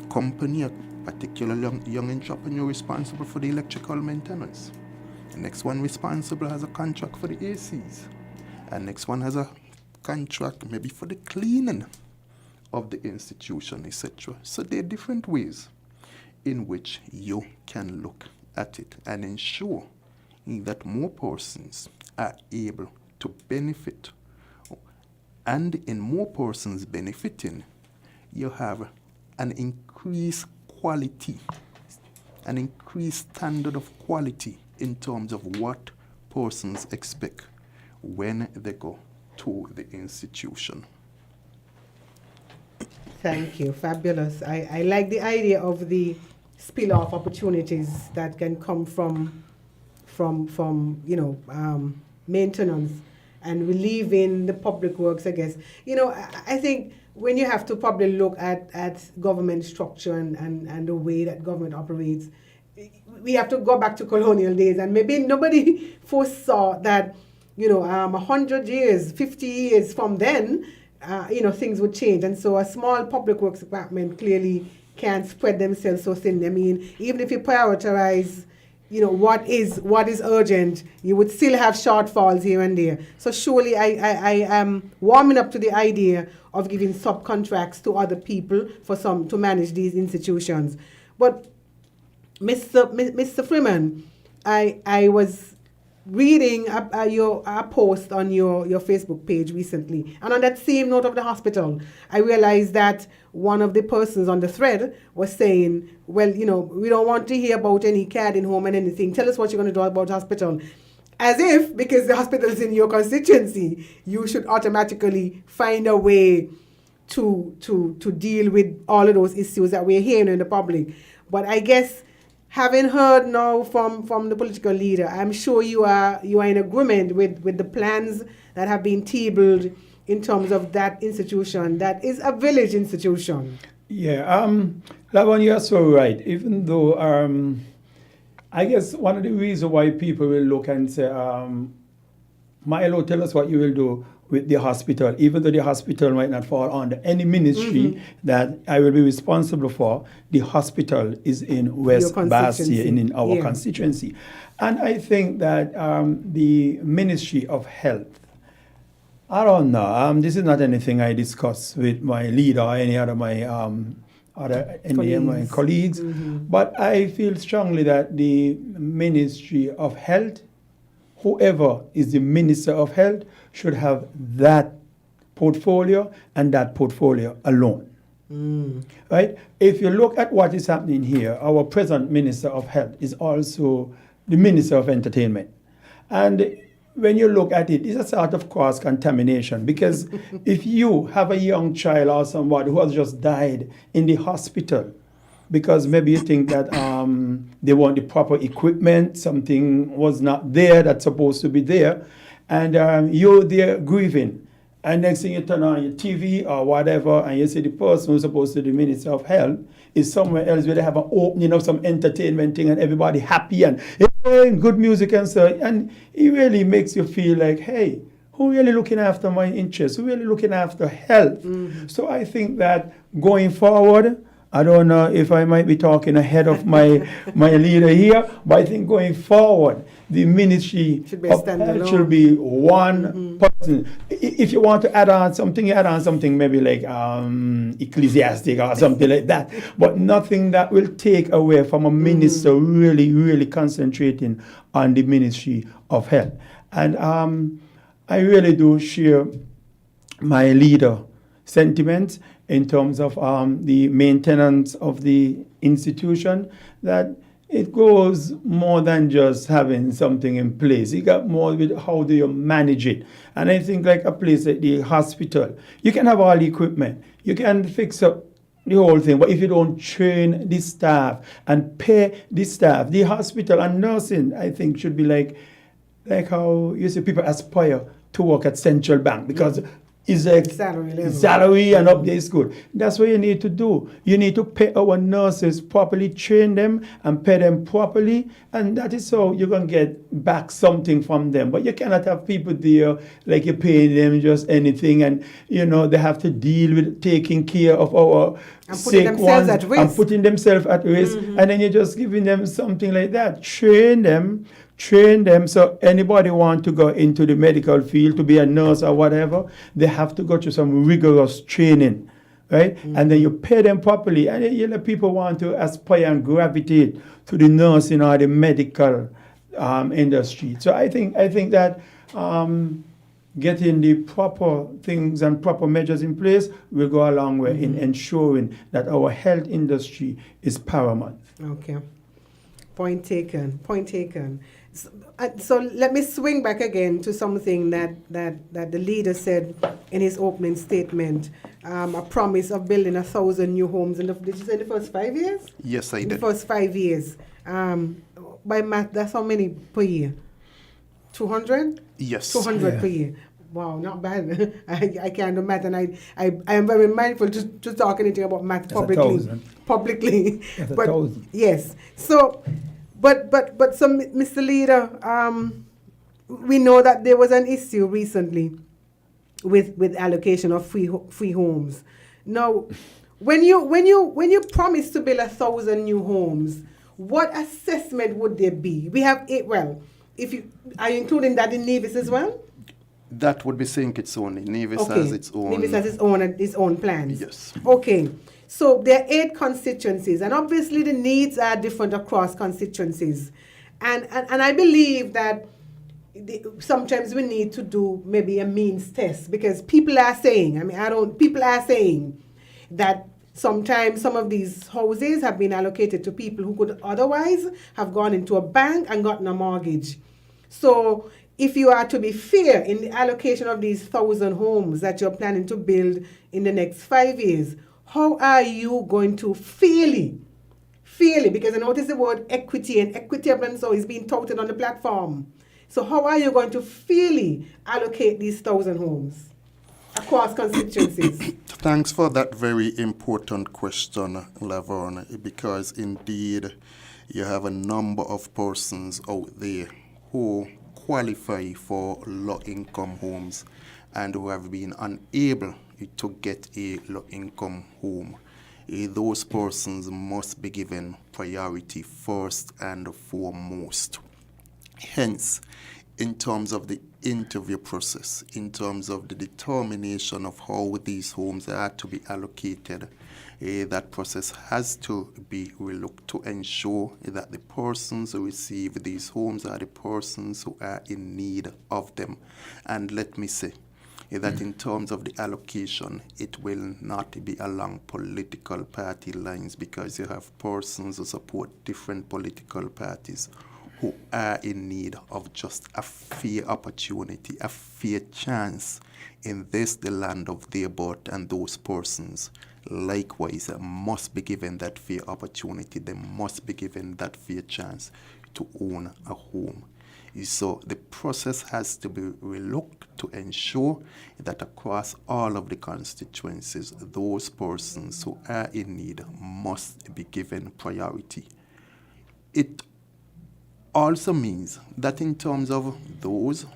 company, a particular young entrepreneur responsible for the electrical maintenance. The next one responsible has a contract for the ACs. And next one has a contract maybe for the cleaning of the institution, etc. So there are different ways in which you can look at it and ensure that more persons are able to benefit. And in more persons benefiting, you have an increased quality, an increased standard of quality in terms of what persons expect when they go to the institution. Thank you. Fabulous. I like the idea of the spill-off opportunities that can come from maintenance and relieving the public works, I guess. I think when you have to probably look at government structure and the way that government operates, we have to go back to colonial days, and maybe nobody foresaw that 100 years, 50 years from then, things would change. And so a small public works department clearly can't spread themselves so thin. I mean, even if you prioritize, what is urgent, you would still have shortfalls here and there. So surely I am warming up to the idea of giving subcontracts to other people to manage these institutions. But Mr. Freeman, I was reading a post on your Facebook page recently, and on that same note of the hospital, I realized that one of the persons on the thread was saying, well, we don't want to hear about any CAD in home and anything. Tell us what you're going to do about the hospital. As if, because the hospital is in your constituency, you should automatically find a way to deal with all of those issues that we're hearing in the public. But I guess, having heard now from the political leader, I'm sure you are in agreement with the plans that have been tabled in terms of that institution that is a village institution. Yeah, Lavon, you're so right. Even though I guess one of the reasons why people will look and say, Milo, tell us what you will do with the hospital, even though the hospital might not fall under any ministry that I will be responsible for, the hospital is in West Bastia, in our constituency. And I think that the Ministry of Health, I don't know, this is not anything I discuss with my leader or any other my colleagues, but I feel strongly that the Ministry of Health, whoever is the Minister of Health, should have that portfolio and that portfolio alone. Right? If you look at what is happening here, our present Minister of Health is also the Minister of Entertainment. And when you look at it, it's a sort of cross-contamination, because if you have a young child or somebody who has just died in the hospital, because maybe you think that they want the proper equipment, something was not there that's supposed to be there, and you're there grieving. And next thing you turn on your TV or whatever, and you see the person who's supposed to be the Minister of Health is somewhere else where they have an opening of some entertainment thing and everybody happy and good music and so. And it really makes you feel like, hey, who really looking after my interests? Who really looking after health? So I think that going forward, I don't know if I might be talking ahead of my leader here, but I think going forward, the ministry should be one person. If you want to add on something, you add on something maybe like ecclesiastic or something like that, but nothing that will take away from a minister really, really concentrating on the Ministry of Health. And I really do share my leader sentiments in terms of the maintenance of the institution, that it goes more than just having something in place. It got more with how do you manage it. And I think like a place like the hospital, you can have all the equipment. You can fix up the whole thing. But if you don't train the staff and pay the staff, the hospital and nursing, I think, should be like how you see people aspire to work at Central Bank because it's like salary and up there is good. That's what you need to do. You need to pay our nurses properly, train them and pay them properly, and that is how you're going to get back something from them. But you cannot have people there like you're paying them just anything, and they have to deal with taking care of our sick ones and putting themselves at risk, and then you're just giving them something like that. Train them so anybody want to go into the medical field to be a nurse or whatever, they have to go through some rigorous training, right? And then you pay them properly, and you let people want to aspire and gravitate to the nursing or the medical industry. So I think that getting the proper things and proper measures in place will go a long way in ensuring that our health industry is paramount. Okay. Point taken. So let me swing back again to something that the leader said in his opening statement, a promise of building 1,000 new homes did you say the first 5 years? Yes, I did. The first 5 years. By math, that's how many per year? 200? Yes. 200 per year. Wow, not bad. I can't do math, and I am very mindful to talk anything about math publicly. That's but 1,000. yes, so, but so, Mr. Leader, we know that there was an issue recently with allocation of free homes. Now, when you promise to build 1,000 new homes, what assessment would there be? We have are you including that in Nevis as well? That would be saying it's only. Nevis has its own. Nevis has its own plans. Yes. Okay. So there are 8 constituencies, and obviously the needs are different across constituencies. And I believe that sometimes we need to do maybe a means test, because people are saying that sometimes some of these houses have been allocated to people who could otherwise have gone into a bank and gotten a mortgage. So if you are to be fair in the allocation of these 1,000 homes that you're planning to build in the next 5 years, how are you going to fairly, because I notice the word equity and equitable so is being touted on the platform. So how are you going to fairly allocate these 1,000 homes across constituencies? Thanks for that very important question, Laverne, because indeed you have a number of persons out there who qualify for low-income homes and who have been unable to get a low-income home. Those persons must be given priority first and foremost. Hence, in terms of the interview process, in terms of the determination of how these homes are to be allocated, that process has to be relooked to ensure that the persons who receive these homes are the persons who are in need of them. And let me say that in terms of the allocation, it will not be along political party lines, because you have persons who support different political parties who are in need of just a fair opportunity, a fair chance in this, the land of their birth, and those persons likewise must be given that fair opportunity. They must be given that fair chance to own a home. So the process has to be relooked to ensure that across all of the constituencies, those persons who are in need must be given priority. It also means that in terms of those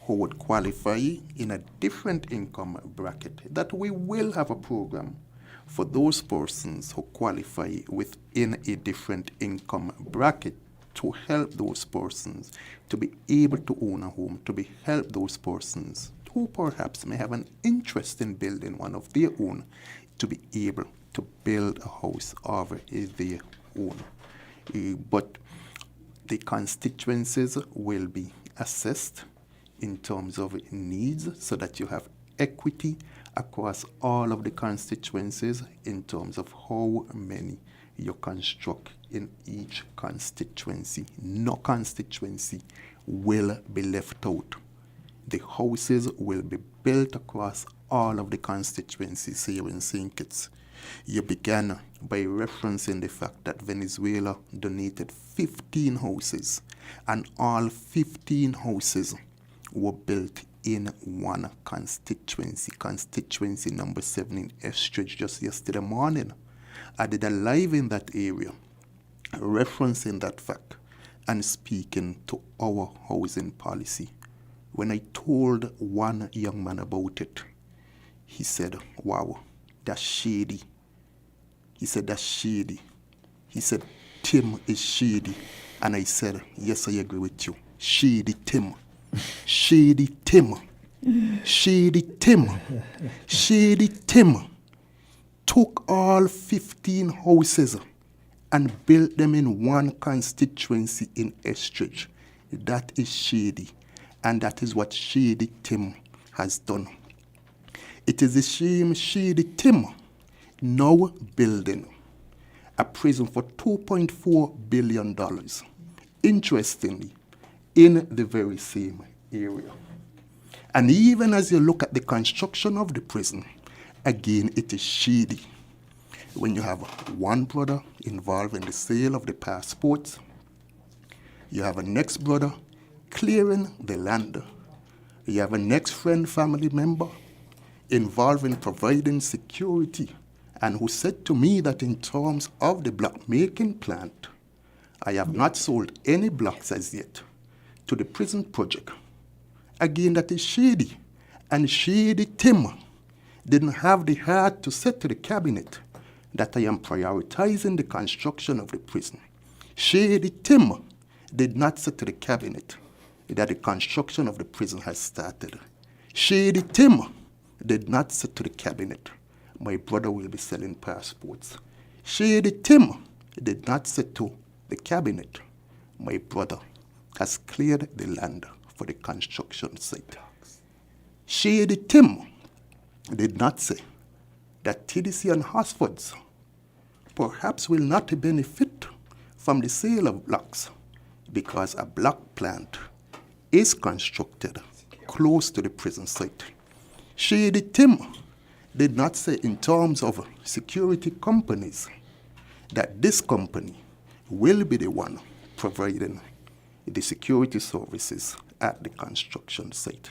who would qualify in a different income bracket, that we will have a program for those persons who qualify within a different income bracket to help those persons to be able to own a home, to be help those persons who perhaps may have an interest in building one of their own, to be able to build a house of their own. But the constituencies will be assessed in terms of needs so that you have equity across all of the constituencies in terms of how many you construct in each constituency. No constituency will be left out. The houses will be built across all of the constituencies here in St. Kitts. You began by referencing the fact that Venezuela donated 15 houses, and all 15 houses were built in one constituency number 7 in Estridge just yesterday morning. I did a live in that area, referencing that fact and speaking to our housing policy. When I told one young man about it, he said, wow, that's shady. He said, that's shady. He said, Tim is shady. And I said, yes, I agree with you. Shady Tim. Shady Tim. Shady Tim. Shady Tim took all 15 houses and built them in one constituency in Estridge. That is shady. And that is what Shady Tim has done. It is a shame Shady Tim now building a prison for $2.4 billion. Interestingly, in the very same area. And even as you look at the construction of the prison, again, it is shady. When you have one brother involved in the sale of the passports, you have a next brother clearing the land, you have a next friend, family member involved in providing security, and who said to me that in terms of the block making plant, I have not sold any blocks as yet to the prison project. Again, that is shady. And Shady Tim didn't have the heart to say to the cabinet that I am prioritizing the construction of the prison. Shady Tim did not say to the cabinet that the construction of the prison has started. Shady Tim did not say to the cabinet, my brother will be selling passports. Shady Tim did not say to the cabinet, my brother has cleared the land for the construction site. Shady Tim did not say that TDC and Hosfords perhaps will not benefit from the sale of blocks because a block plant is constructed close to the prison site. Shady Tim did not say in terms of security companies that this company will be the one providing the security services at the construction site.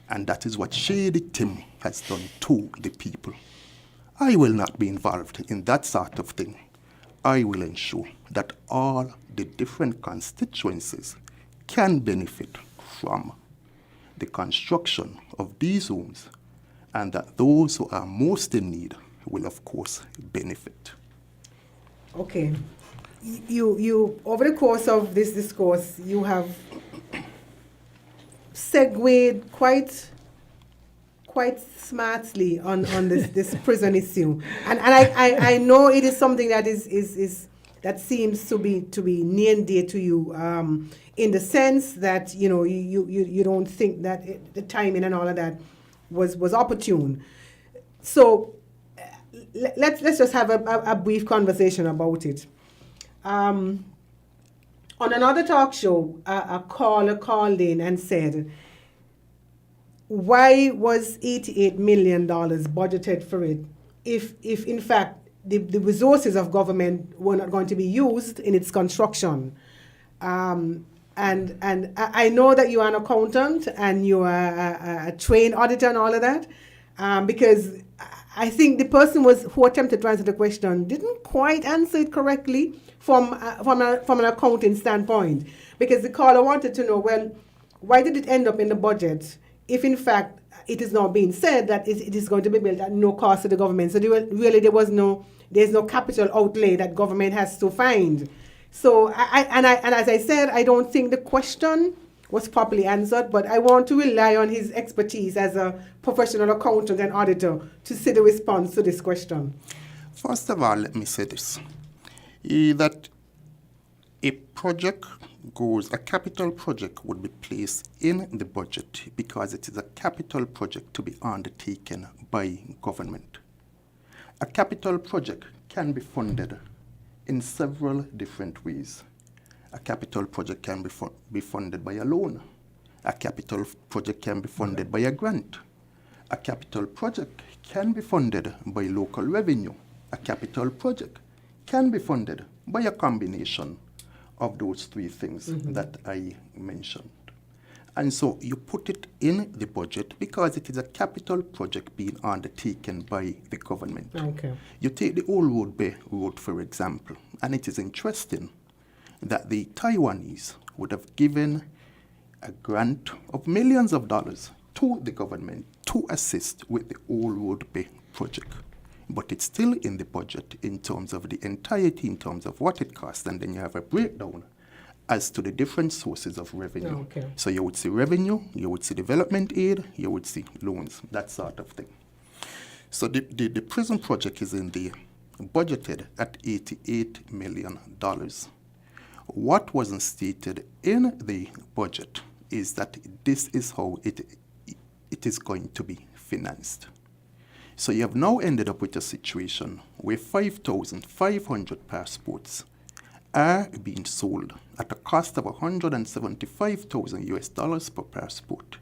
And that is what Shady Tim has done to the people. I will not be involved in that sort of thing. I will ensure that all the different constituencies can benefit from the construction of these homes, and that those who are most in need will, of course, benefit. Okay. You over the course of this discourse, you have segued quite smartly on this prison issue, and I know it is something that is that seems to be near and dear to you, in the sense that you don't think that the timing and all of that was opportune. So let's just have a brief conversation about it. On another talk show, a caller called in and said, why was $88 million budgeted for it if in fact the resources of government were not going to be used in its construction? And I know that you are an accountant and you are a trained auditor and all of that, because I think the person who attempted to answer the question didn't quite answer it correctly from an accounting standpoint, because the caller wanted to know, well, why did it end up in the budget if in fact it is now being said that it is going to be built at no cost to the government? So there's no capital outlay that government has to find. So as I said, I don't think the question was properly answered, but I want to rely on his expertise as a professional accountant and auditor to see the response to this question. First of all, let me say this, that a capital project would be placed in the budget because it is a capital project to be undertaken by government. A capital project can be funded in several different ways. A capital project can be funded by a loan. A capital project can be funded by a grant. A capital project can be funded by local revenue. A capital project can be funded by a combination of those three things that I mentioned. And so you put it in the budget because it is a capital project being undertaken by the government. Okay. You take the Old Road Bay Road, for example, and it is interesting that the Taiwanese would have given a grant of millions of dollars to the government to assist with the Old Road Bay project. But it's still in the budget in terms of the entirety, in terms of what it costs, and then you have a breakdown as to the different sources of revenue. Okay. So you would see revenue, you would see development aid, you would see loans, that sort of thing. So the prison project is in the budgeted at $88 million. What wasn't stated in the budget is that this is how it is going to be financed. So you have now ended up with a situation where 5,500 passports are being sold at a cost of $175,000 per passport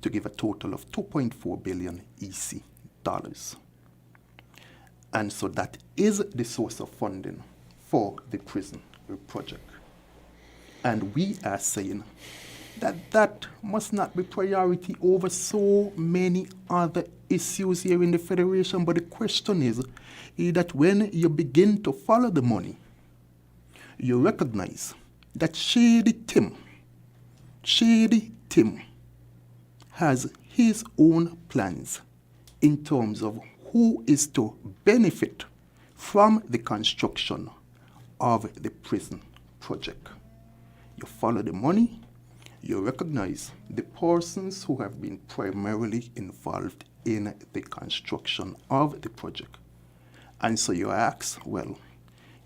to give a total of 2.4 billion EC dollars. And so that is the source of funding for the prison project. And we are saying that that must not be priority over so many other issues here in the Federation. But the question is that when you begin to follow the money, you recognize that Shady Tim has his own plans in terms of who is to benefit from the construction of the prison project. You follow the money, you recognize the persons who have been primarily involved in the construction of the project. And so you ask, well,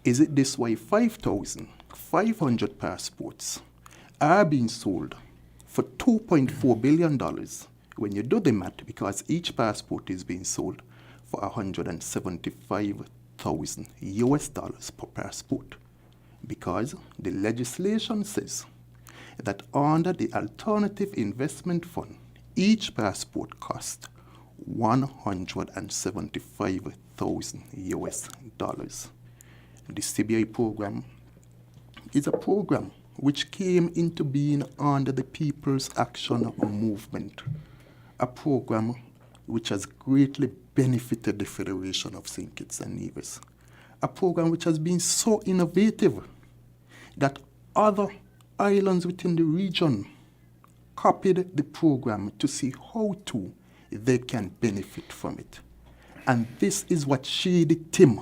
is it this way 5,500 passports are being sold for $2.4 billion when you do the math, because each passport is being sold for $175,000 per passport? Because the legislation says that under the Alternative Investment Fund, each passport costs $175,000. The CBI program is a program which came into being under the People's Action Movement, a program which has greatly benefited the Federation of St. Kitts and Nevis, a program which has been so innovative that other islands within the region copied the program to see how they can benefit from it. And this is what Shady Tim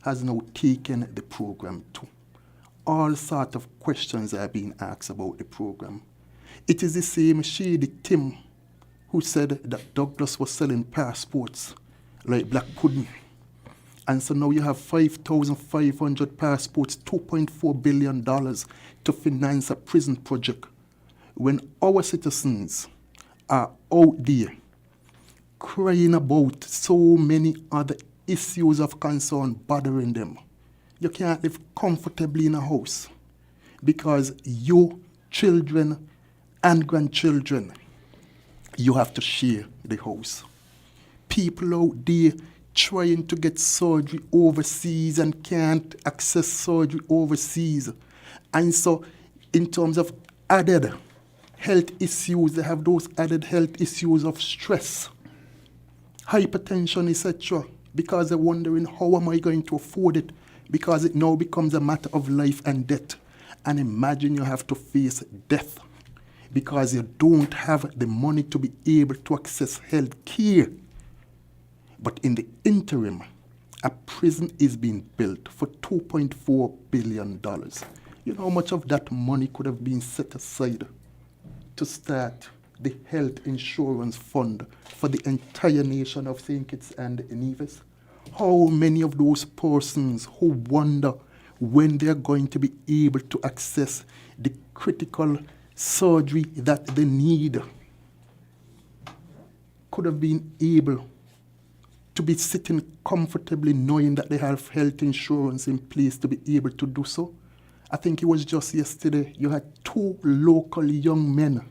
has now taken the program to. All sorts of questions are being asked about the program. It is the same Shady Tim who said that Douglas was selling passports like black pudding. And so now you have 5,500 passports, $2.4 billion to finance a prison project when our citizens are out there crying about so many other issues of concern bothering them. You can't live comfortably in a house because your children and grandchildren, you have to share the house. People out there trying to get surgery overseas and can't access surgery overseas. And so in terms of added health issues, they have those added health issues of stress, hypertension, etc., because they're wondering, how am I going to afford it? Because it now becomes a matter of life and death. And imagine you have to face death because you don't have the money to be able to access health care. But in the interim, a prison is being built for $2.4 billion. You know how much of that money could have been set aside to start the health insurance fund for the entire nation of St. Kitts and Nevis? How many of those persons who wonder when they're going to be able to access the critical surgery that they need could have been able to be sitting comfortably knowing that they have health insurance in place to be able to do so? I think it was just yesterday you had two local young men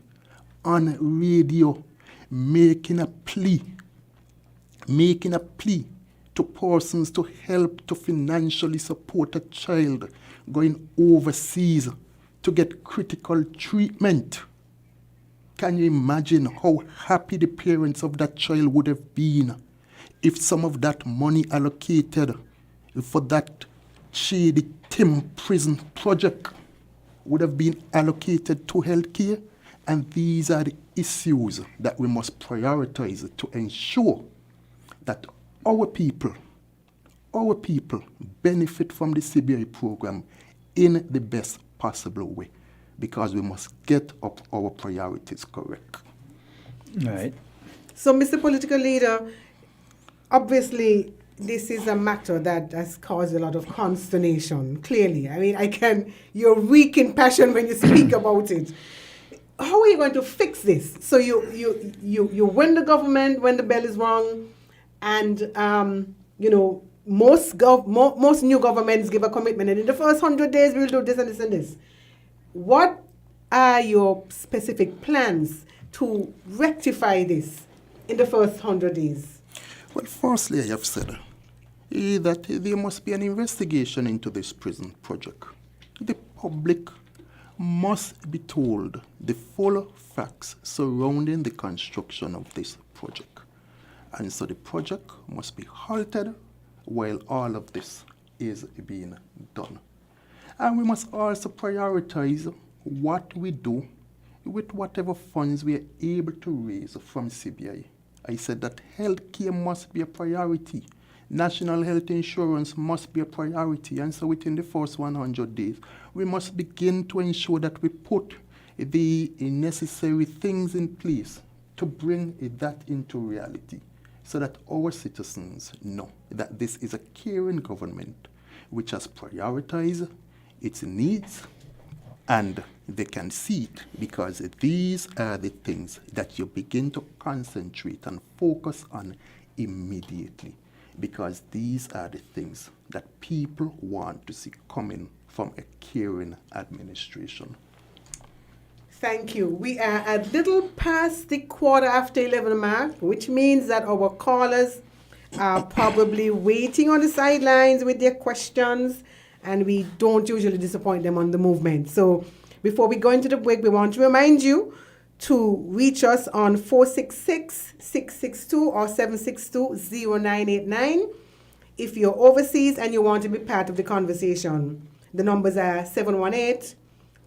on radio making a plea making a plea to persons to help to financially support a child going overseas to get critical treatment. Can you imagine how happy the parents of that child would have been if some of that money allocated for that shady Tim prison project would have been allocated to healthcare? And these are the issues that we must prioritize to ensure that our people benefit from the CBI program in the best possible way, because we must get up our priorities correct. Right. So, Mr. Political Leader, obviously, this is a matter that has caused a lot of consternation, clearly. I mean, you're weak in passion when you speak about it. How are you going to fix this? So you win the government when the bell is rung, and, most new governments give a commitment, and in the first 100 days, we'll do this and this and this. What are your specific plans to rectify this in the first 100 days? Well, firstly, I have said that there must be an investigation into this prison project. The public must be told the full facts surrounding the construction of this project. And so the project must be halted while all of this is being done. And we must also prioritize what we do with whatever funds we are able to raise from CBI. I said that healthcare must be a priority. National health insurance must be a priority. And so within the first 100 days, we must begin to ensure that we put the necessary things in place to bring that into reality, so that our citizens know that this is a caring government which has prioritized its needs, and they can see it, because these are the things that you begin to concentrate and focus on immediately, because these are the things that people want to see coming from a caring administration. Thank you. We are a little past the 11:15 mark, which means that our callers are probably waiting on the sidelines with their questions, and we don't usually disappoint them on the movement. So before we go into the break, we want to remind you to reach us on 466-662 or 762-0989 if you're overseas and you want to be part of the conversation. The numbers are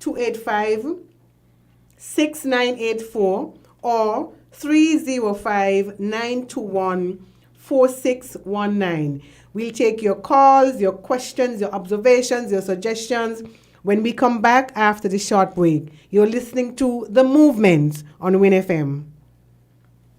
718-285-6984 or 305-921-4619. We'll take your calls, your questions, your observations, your suggestions when we come back after the short break. You're listening to The Movement on Win FM.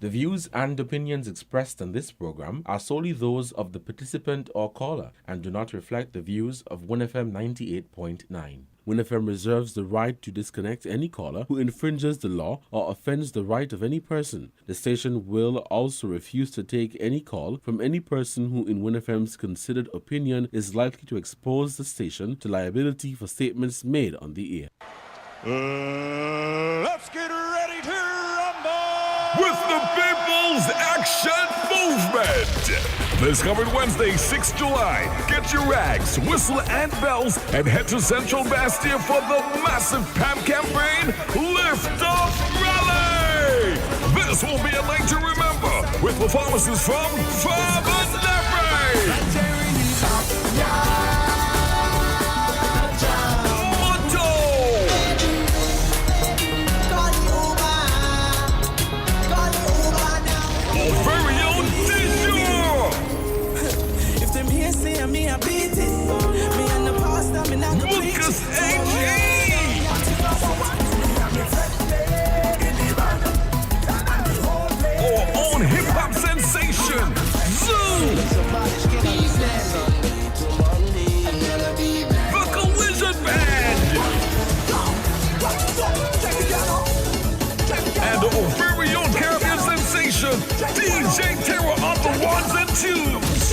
The views and opinions expressed in this program are solely those of the participant or caller and do not reflect the views of WinFM 98.9. WinFM reserves the right to disconnect any caller who infringes the law or offends the right of any person. The station will also refuse to take any call from any person who, in WinFM's considered opinion, is likely to expose the station to liability for statements made on the air. Let's get ready to rumble! With the People's Action Movement. This coming Wednesday, 6 July, get your rags, whistle, and bells and head to Central Bastia for the massive PAM campaign Lift Up Rally. This will be a night to remember with performances from Fab and Nebre, Moto, our very own Dijon, If them here say me, I beat it. Me and the pastor, me not complete Lucas it. A.G., our own hip-hop sensation, Zoo, the Collision Band, and our very own Caribbean sensation, DJ Terror on the ones and twos.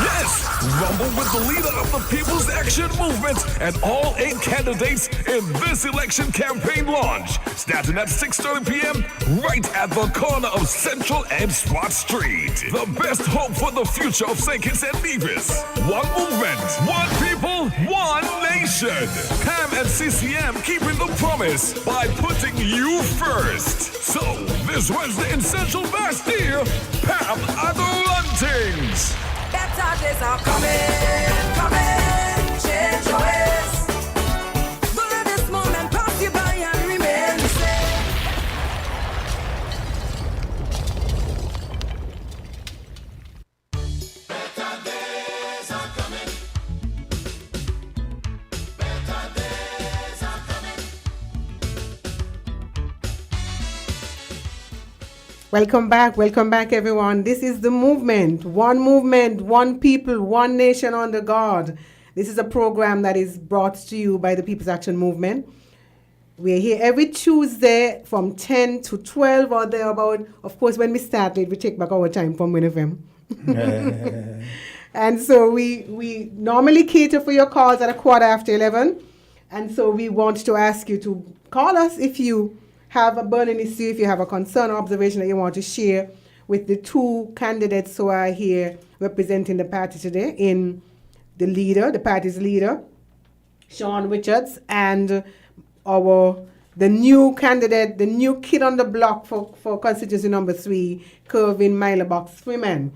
Yes, rumble with the leader of the People's Action Movement and all 8 candidates in this election campaign launch, starting at 6:30 p.m. right at the corner of Central and Swat Street. The best hope for the future of St. Kitts and Nevis. One movement, one people, one nation. Pam and CCM keeping the promise by putting you first. So, this Wednesday in Central Bastille, Pam are the Luntings. Better days are coming, change your ways. Don't let this moment pass you by and remain the same. Welcome back, everyone. This is the movement, one people, one nation under God. This is a program that is brought to you by the People's Action Movement. We're here every Tuesday from 10 to 12 or thereabout. Of course, when we start late, we take back our time from WinFM. And so we normally cater for your calls at 11:15. And so we want to ask you to call us if you have a burning issue, if you have a concern or observation that you want to share with the 2 candidates who are here representing the party today, in the party's leader, Sean Richards, and the new candidate, the new kid on the block for constituency number 3, Kervin Mylerbox Freeman.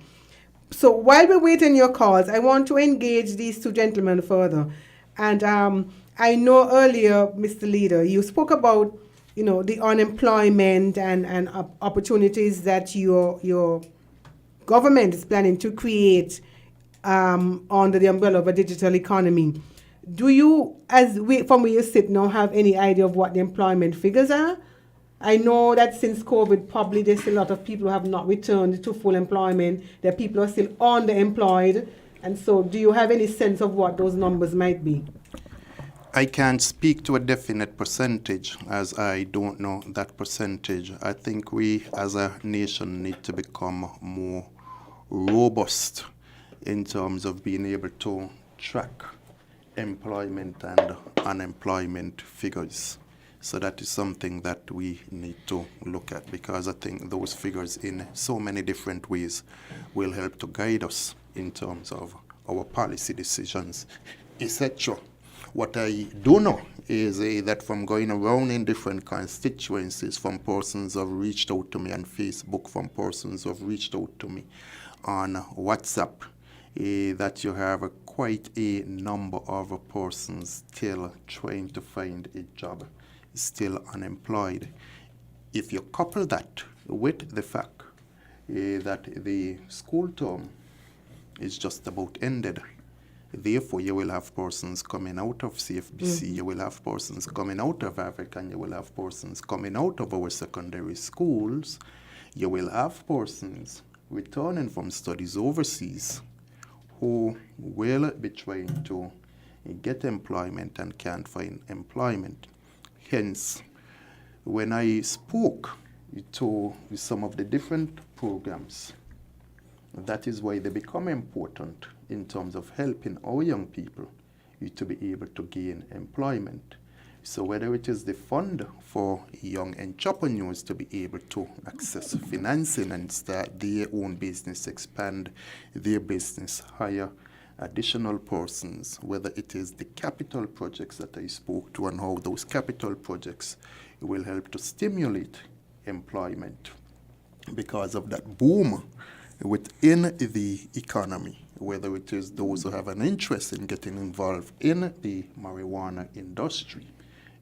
So while we're waiting your calls, I want to engage these 2 gentlemen further. And I know earlier, Mr. Leader, you spoke about the unemployment and opportunities that your government is planning to create under the umbrella of a digital economy. Do you, from where you sit now, have any idea of what the employment figures are? I know that since COVID, probably there's a lot of people who have not returned to full employment, that people are still underemployed. And so do you have any sense of what those numbers might be? I can't speak to a definite percentage, as I don't know that percentage. I think we as a nation need to become more robust in terms of being able to track employment and unemployment figures. So that is something that we need to look at, because I think those figures in so many different ways will help to guide us in terms of our policy decisions, etc. What I do know is that from going around in different constituencies, from persons who have reached out to me on Facebook, from persons who have reached out to me on WhatsApp, that you have quite a number of persons still trying to find a job, still unemployed. If you couple that with the fact that the school term is just about ended, therefore, you will have persons coming out of CFBC, you will have persons coming out of Africa, and you will have persons coming out of our secondary schools. You will have persons returning from studies overseas who will be trying to get employment and can't find employment. Hence, when I spoke to some of the different programs, that is why they become important in terms of helping our young people to be able to gain employment. So whether it is the fund for young entrepreneurs to be able to access financing and start their own business, expand their business, hire additional persons, whether it is the capital projects that I spoke to and how those capital projects will help to stimulate employment because of that boom within the economy, whether it is those who have an interest in getting involved in the marijuana industry,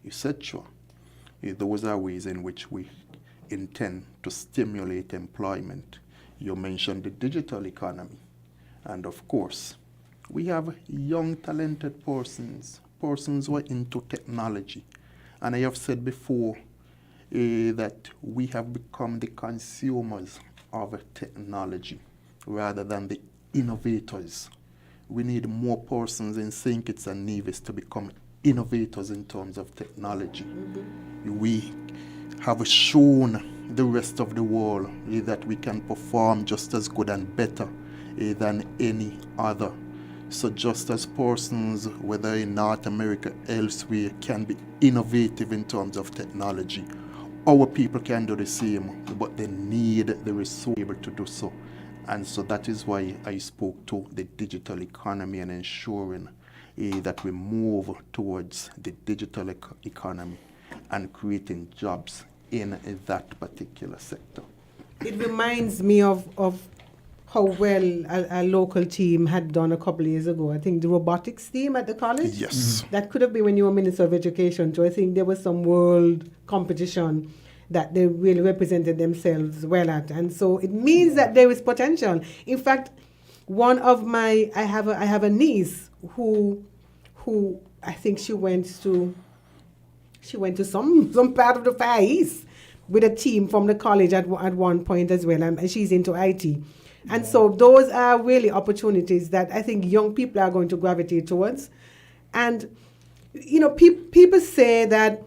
etc. Those are ways in which we intend to stimulate employment. You mentioned the digital economy. And of course, we have young, talented persons who are into technology. And I have said before that we have become the consumers of technology rather than the innovators. We need more persons in St. Kitts and Nevis to become innovators in terms of technology. We have shown the rest of the world that we can perform just as good and better than any other. So just as persons, whether in North America, elsewhere, can be innovative in terms of technology, our people can do the same, but they need the resource able to do so. And so that is why I spoke to the digital economy and ensuring that we move towards the digital economy and creating jobs in that particular sector. It reminds me of how well a local team had done a couple of years ago. I think the robotics team at the college. Yes. That could have been when you were Minister of Education too. I think there was some world competition that they really represented themselves well at. And so it means that there is potential. In fact, I have a niece who I think she went to some part of the Far East with a team from the college at one point as well, and she's into IT. And so those are really opportunities that I think young people are going to gravitate towards. And, you know, people say that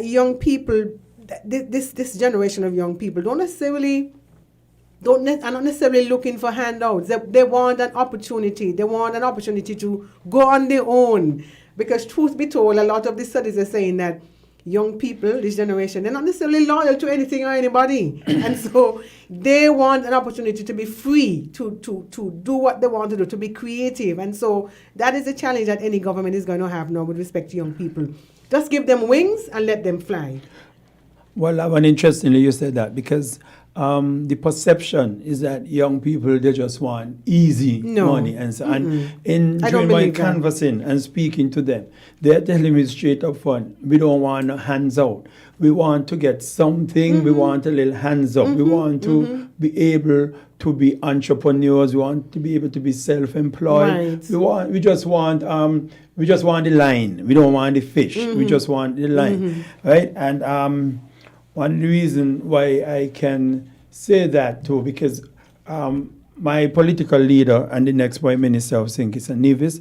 young people, this generation of young people are not necessarily looking for handouts. They want an opportunity. They want an opportunity to go on their own. Because truth be told, a lot of the studies are saying that young people, this generation, they're not necessarily loyal to anything or anybody. And so they want an opportunity to be free, to do what they want to do, to be creative. And so that is a challenge that any government is going to have now with respect to young people. Just give them wings and let them fly. Well, Lavan, interestingly, you said that because the perception is that young people, they just want easy money. And so, and during my canvassing and speaking to them, they're telling me straight up front, we don't want no hands out. We want to get something. We want a little hands up. We want to be able to be entrepreneurs. We want to be able to be self-employed. Right. We just want the line. We don't want the fish. We just want the line, right? And one of the reasons why I can say that too, because my political leader and the next Prime Minister of St. Kitts and Nevis,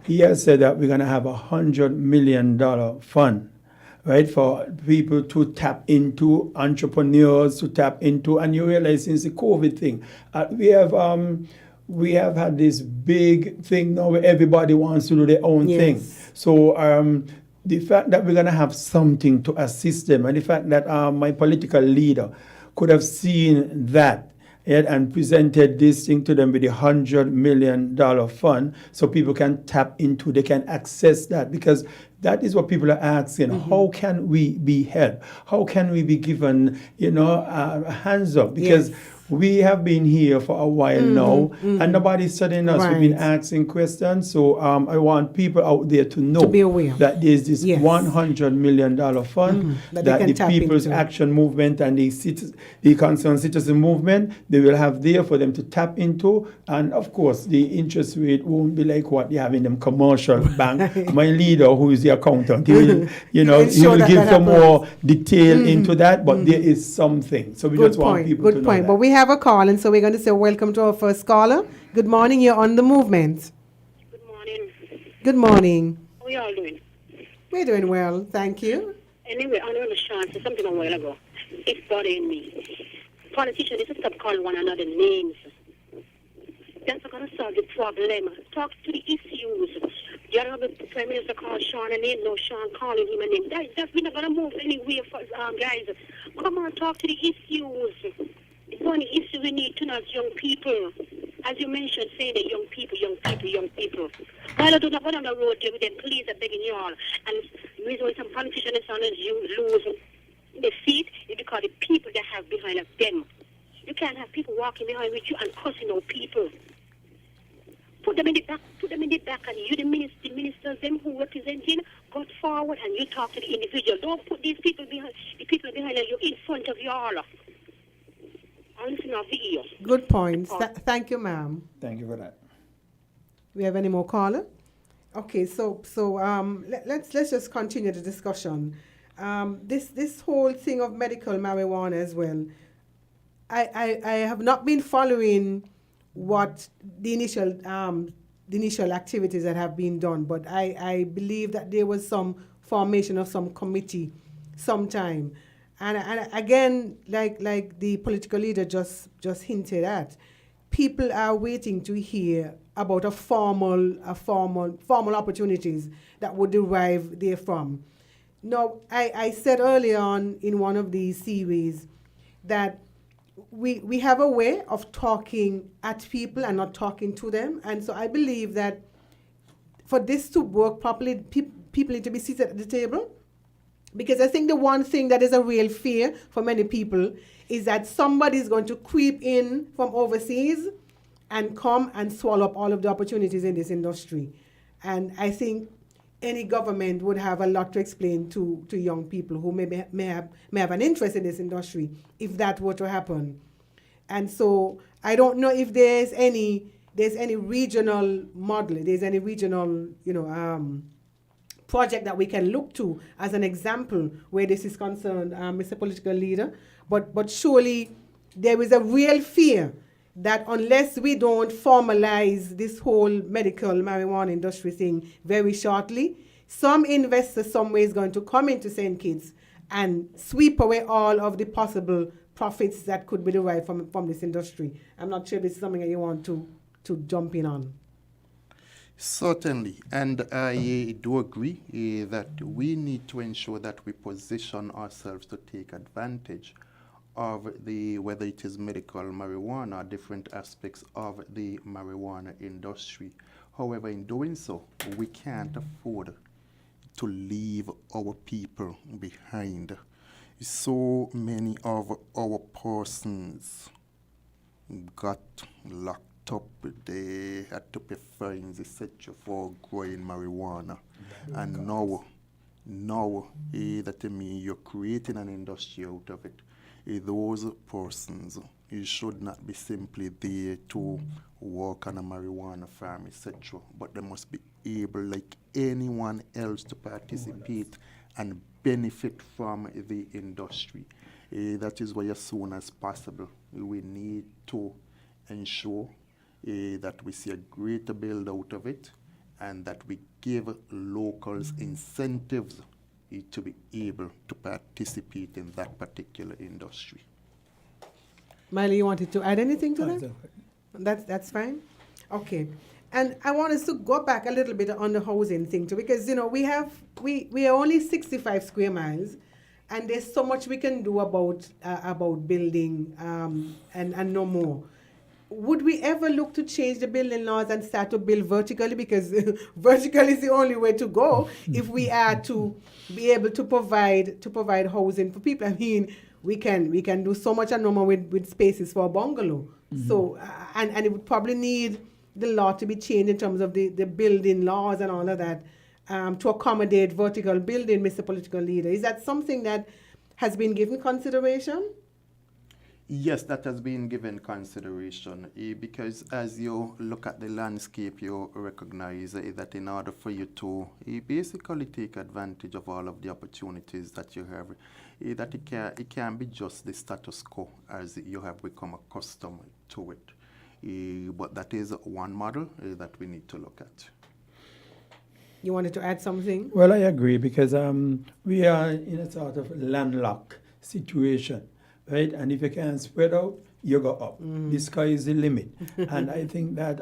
he has said that we're going to have $100 million fund, right, for people to tap into, entrepreneurs to tap into. And you realize since the COVID thing, we have had this big thing now where everybody wants to do their own thing. So the fact that we're going to have something to assist them, and the fact that my political leader could have seen that and presented this thing to them with a $100 million fund so people can tap into, they can access that, because that is what people are asking. How can we be helped? How can we be given, hands up? Because we have been here for a while now, and nobody's studying us. We've been asking questions. So I want people out there to know that there's this $100 million fund that the People's Action Movement and the Concerned Citizen Movement, they will have there for them to tap into. And of course, the interest rate won't be like what they have in them commercial bank. My leader, who is the accountant, he will, he will give some more detail into that, but there is something. So we just want people to know that. But we have a call, and so we're going to say welcome to our first caller. Good morning, you're on the movement. Good morning. Good morning. How are you all doing? We're doing well, thank you. Anyway, I know Sean said something a while ago. It's bothering me. Politicians need to stop calling one another names. That's not going to solve the problem. Talk to the issues. The Honorable Prime Minister called Sean a name, no Sean calling him a name. That's not going to move anywhere for guys. Come on, talk to the issues. It's one issue we need to know as young people. As you mentioned, saying that young people. While I do not go down the road there with them, please, I'm begging you all. And the reason why some politicians lose the seat is because the people that have behind them. You can't have people walking behind with you and cussing out people. Put them in the back, and you, the ministers, them who representing, go forward and you talk to the individual. Don't put these people behind you in front of you all. Good point. Thank you, ma'am. Thank you for that. We have any more caller? Okay, so let's just continue the discussion. This whole thing of medical marijuana as well. I have not been following what the initial activities that have been done, but I believe that there was some formation of some committee sometime. And again, like the political leader just hinted at, people are waiting to hear about formal opportunities that would derive therefrom. Now, I said earlier on in one of these series that we have a way of talking at people and not talking to them. And so I believe that for this to work properly, people need to be seated at the table. Because I think the one thing that is a real fear for many people is that somebody is going to creep in from overseas and come and swallow up all of the opportunities in this industry. And I think any government would have a lot to explain to young people who may have an interest in this industry if that were to happen. And so I don't know if there's any regional model, there's any regional, project that we can look to as an example where this is concerned, Mr. Political Leader. But surely there is a real fear that unless we don't formalize this whole medical marijuana industry thing very shortly, some investor somewhere is going to come into St. Kitts and sweep away all of the possible profits that could be derived from this industry. I'm not sure if this is something that you want to jump in on. Certainly, and I do agree that we need to ensure that we position ourselves to take advantage of whether it is medical marijuana or different aspects of the marijuana industry. However, in doing so, we can't afford to leave our people behind. So many of our persons got locked up, they had to pay fines, etc., for growing marijuana. And now that you're creating an industry out of it. Those persons should not be simply there to work on a marijuana farm, etc., but they must be able, like anyone else, to participate and benefit from the industry. That is why as soon as possible we need to ensure that we see a greater build out of it and that we give locals incentives to be able to participate in that particular industry. Miley, you wanted to add anything to that? That's fine. Okay. And I want us to go back a little bit on the housing thing too, because we are only 65 square miles, and there's so much we can do about building and no more. Would we ever look to change the building laws and start to build vertically? Because vertical is the only way to go if we are to be able to provide housing for people. I mean, we can do so much and no more with spaces for a bungalow. Mm-hmm. So and it would probably need the law to be changed in terms of the building laws and all of that to accommodate vertical building, Mr. Political Leader. Is that something that has been given consideration? Yes, that has been given consideration because as you look at the landscape, you recognize that in order for you to basically take advantage of all of the opportunities that you have, that it can be just the status quo as you have become accustomed to it. But that is one model that we need to look at. You wanted to add something? Well, I agree because we are in a sort of landlocked situation. Right, and if you can spread out, you go up. Mm. The sky is the limit. And I think that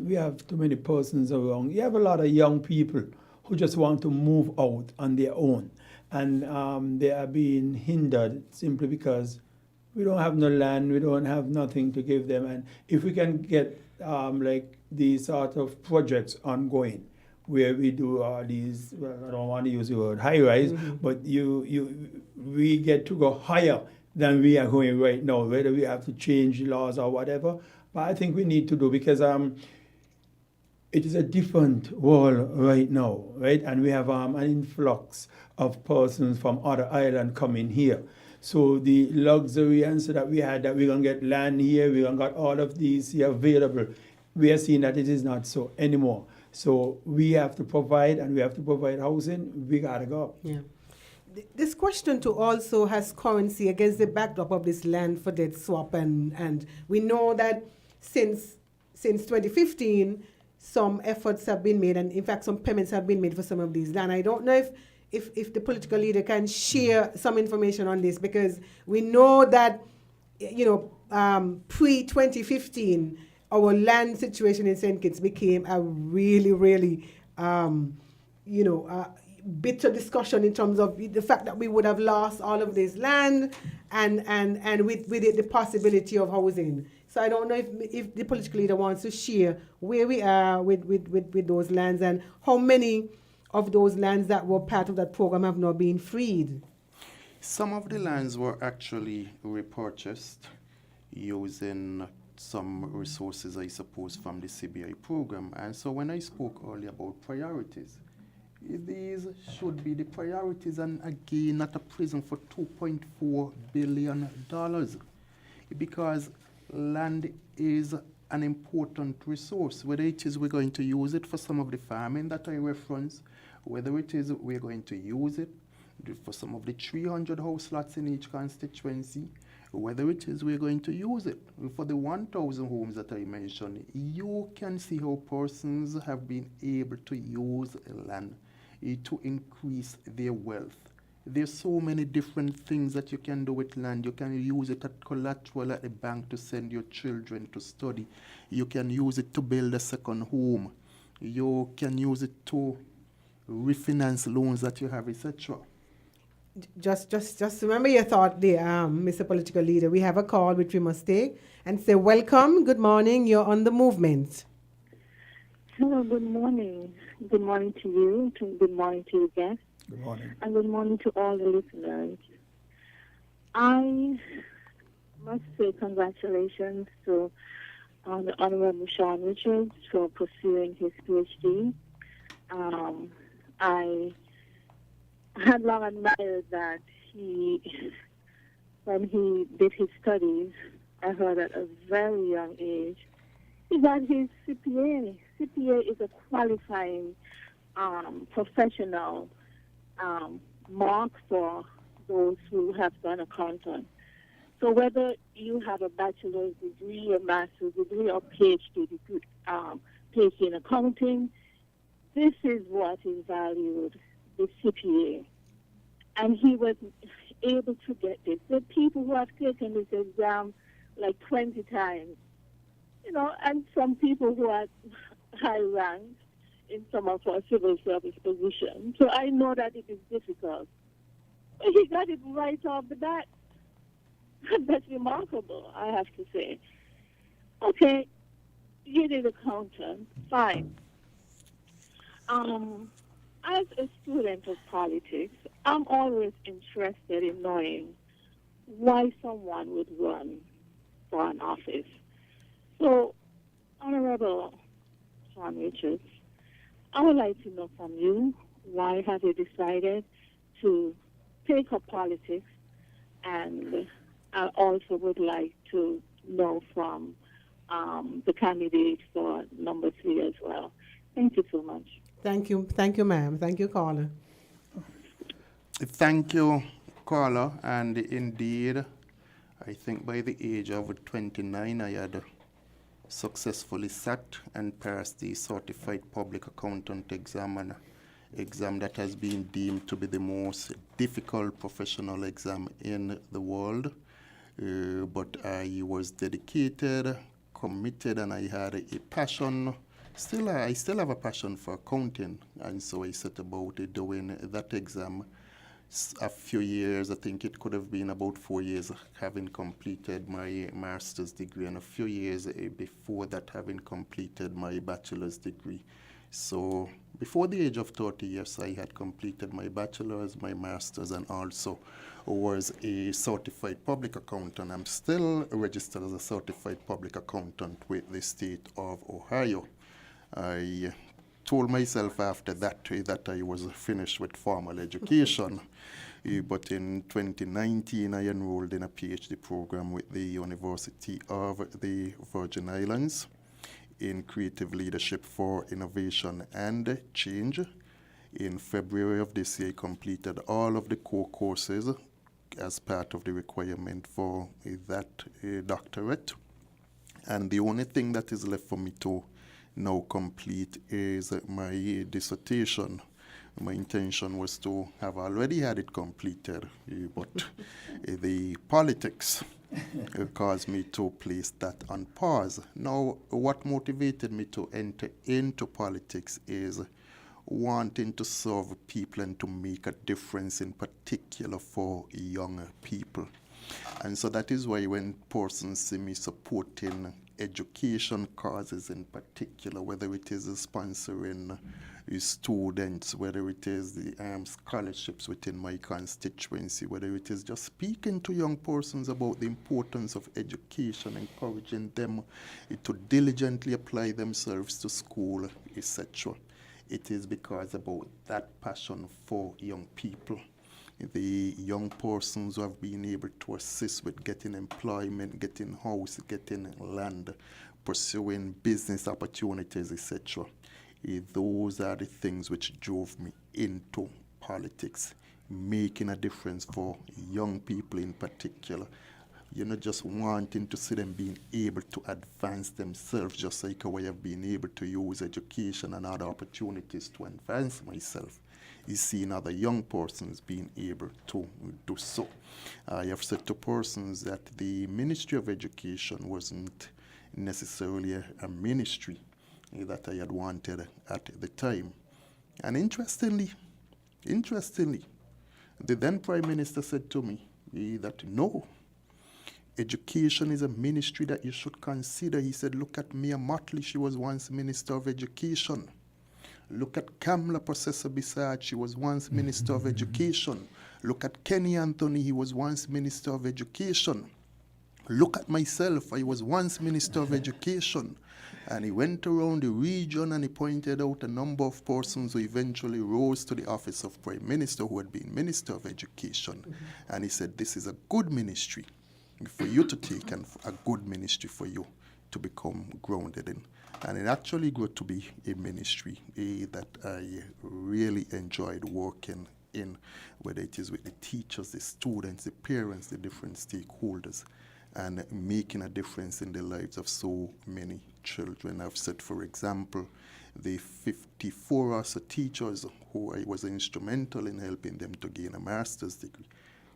we have too many persons around. You have a lot of young people who just want to move out on their own. And they are being hindered simply because we don't have no land, we don't have nothing to give them. And if we can get like these sort of projects ongoing, where we do these, well, I don't want to use the word high-rise, but we get to go higher than we are going right now, whether we have to change laws or whatever. But I think we need to do, because it is a different world right now, right? And we have an influx of persons from other islands coming here. So the luxury answer that we had, that we're going to get land here, we're going to get all of these here available, we are seeing that it is not so anymore. So we have to provide, and we have to provide housing. We got to go. Yeah. This question too also has currency against the backdrop of this land for debt swap, and we know that since 2015 some efforts have been made, and in fact some payments have been made for some of these land. I don't know if the political leader can share some information on this, because we know that pre-2015, our land situation in St. Kitts became a really, really, bitter discussion in terms of the fact that we would have lost all of this land and with it the possibility of housing. So I don't know if the political leader wants to share where we are with those lands and how many of those lands that were part of that program have now been freed. Some of the lands were actually repurchased using some resources, I suppose, from the CBI program. And so when I spoke earlier about priorities, these should be the priorities, and again, not a prison for $2.4 billion. Because land is an important resource, whether it is we're going to use it for some of the farming that I referenced, whether it is we're going to use it for some of the 300 house lots in each constituency, whether it is we're going to use it for the 1,000 homes that I mentioned. You can see how persons have been able to use land to increase their wealth. There's so many different things that you can do with land. You can use it as collateral at the bank to send your children to study. You can use it to build a second home. You can use it to refinance loans that you have, etc. Just remember your thought there, Mr. Political Leader. We have a call which we must take and say, welcome, good morning, you're on the movement. Hello, good morning. Good morning to you, good morning to your guests, Good morning. and good morning to all the listeners. I must say congratulations to the Honorable Sean Richards for pursuing his PhD. I had long admired that when he did his studies, I heard at a very young age, he got his CPA. CPA is a qualifying professional mark for those who have done accounting. So whether you have a bachelor's degree, a master's degree, or PhD degree, PhD in accounting, this is what is valued, the CPA. And he was able to get this. There are people who have taken this exam like 20 times, and some people who are high ranked in some of our civil service positions. So I know that it is difficult. But he got it right off the bat. That's remarkable, I have to say. Okay, you did accountant, fine. As a student of politics, I'm always interested in knowing why someone would run for an office. So, Honorable Sean Richards, I would like to know from you, why have you decided to take up politics? And I also would like to know from the candidate for number 3 as well. Thank you so much. Thank you, ma'am. Thank you, caller. Thank you, caller. And indeed, I think by the age of 29, I had successfully sat and passed the Certified Public Accountant exam, an exam that has been deemed to be the most difficult professional exam in the world. But I was dedicated, committed, and I had a passion. I still have a passion for accounting, and so I set about doing that exam. A few years, I think it could have been about 4 years, having completed my master's degree, and a few years before that, having completed my bachelor's degree. So before the age of 30 years, I had completed my bachelor's, my master's, and also was a certified public accountant. I'm still registered as a certified public accountant with the state of Ohio. I told myself after that that I was finished with formal education. But in 2019, I enrolled in a PhD program with the University of the Virgin Islands in Creative Leadership for Innovation and Change. In February of this year, I completed all of the core courses as part of the requirement for that doctorate. And the only thing that is left for me to now complete is my dissertation, My intention was to have already had it completed, but the politics caused me to place that on pause. Now, what motivated me to enter into politics is wanting to serve people and to make a difference, in particular for young people. And so that is why when persons see me supporting education causes in particular, whether it is sponsoring students, whether it is the scholarships within my constituency, whether it is just speaking to young persons about the importance of education, encouraging them to diligently apply themselves to school, etc. It is because about that passion for young people. The young persons who have been able to assist with getting employment, getting house, getting land, pursuing business opportunities, etc. Those are the things which drove me into politics, making a difference for young people in particular. You're not just wanting to see them being able to advance themselves, just like how I have been able to use education and other opportunities to advance myself. Is seeing other young persons being able to do so. I have said to persons that the Ministry of Education wasn't necessarily a ministry that I had wanted at the time. And interestingly, the then Prime Minister said to me that no, education is a ministry that you should consider. He said, look at Mia Motley, she was once Minister of Education. Look at Kamla Processor Bissard, she was once Minister of Education. Look at Kenny Anthony, he was once Minister of Education. Look at myself, I was once Minister of Education. And he went around the region and he pointed out a number of persons who eventually rose to the office of Prime Minister who had been Minister of Education. And he said, this is a good ministry for you to take and a good ministry for you to become grounded in. And it actually grew to be a ministry that I really enjoyed working in, whether it is with the teachers, the students, the parents, the different stakeholders, and making a difference in the lives of so many children. I've said, for example, the 54 or so teachers who I was instrumental in helping them to gain a master's degree.